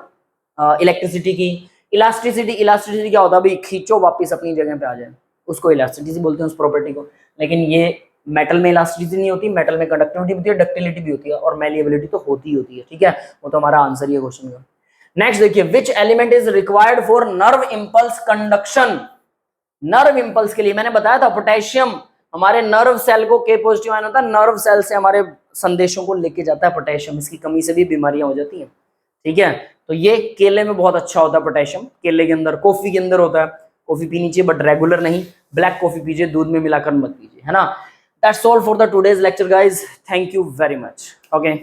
इलेक्ट्रिसिटी की। इलास्टिसिटी क्या होता है भाई, खींचो वापस अपनी जगह पे आ जाए, उसको इलास्टिसिटी बोलते हैं उस प्रॉपर्टी को। लेकिन ये मेटल में इलास्टिसिटी नहीं होती, मेटल में कंडक्टिविटी होती है, डक्टिलिटी भी होती है, और मैलिएबिलिटी तो होती है, ठीक है। वो तो हमारा आंसर ही है क्वेश्चन का। नेक्स्ट देखिए, which element is required for nerve impulse conduction. Nerve impulse के लिए मैंने बताया था पोटेशियम, हमारे नर्व सेल को K पॉजिटिव आयन होता है, नर्व सेल से हमारे संदेशों को लेके जाता है पोटेशियम, इसकी कमी से भी बीमारियां हो जाती हैं, ठीक है। तो ये केले में बहुत अच्छा होता है पोटेशियम, केले के अंदर, कॉफी के अंदर होता है, कॉफी पीनी चाहिए बट रेगुलर नहीं, ब्लैक कॉफी पीजिए, दूध में मिलाकर मत पीजिए, है ना। That's all for the today's lecture guys, thank you very much, okay.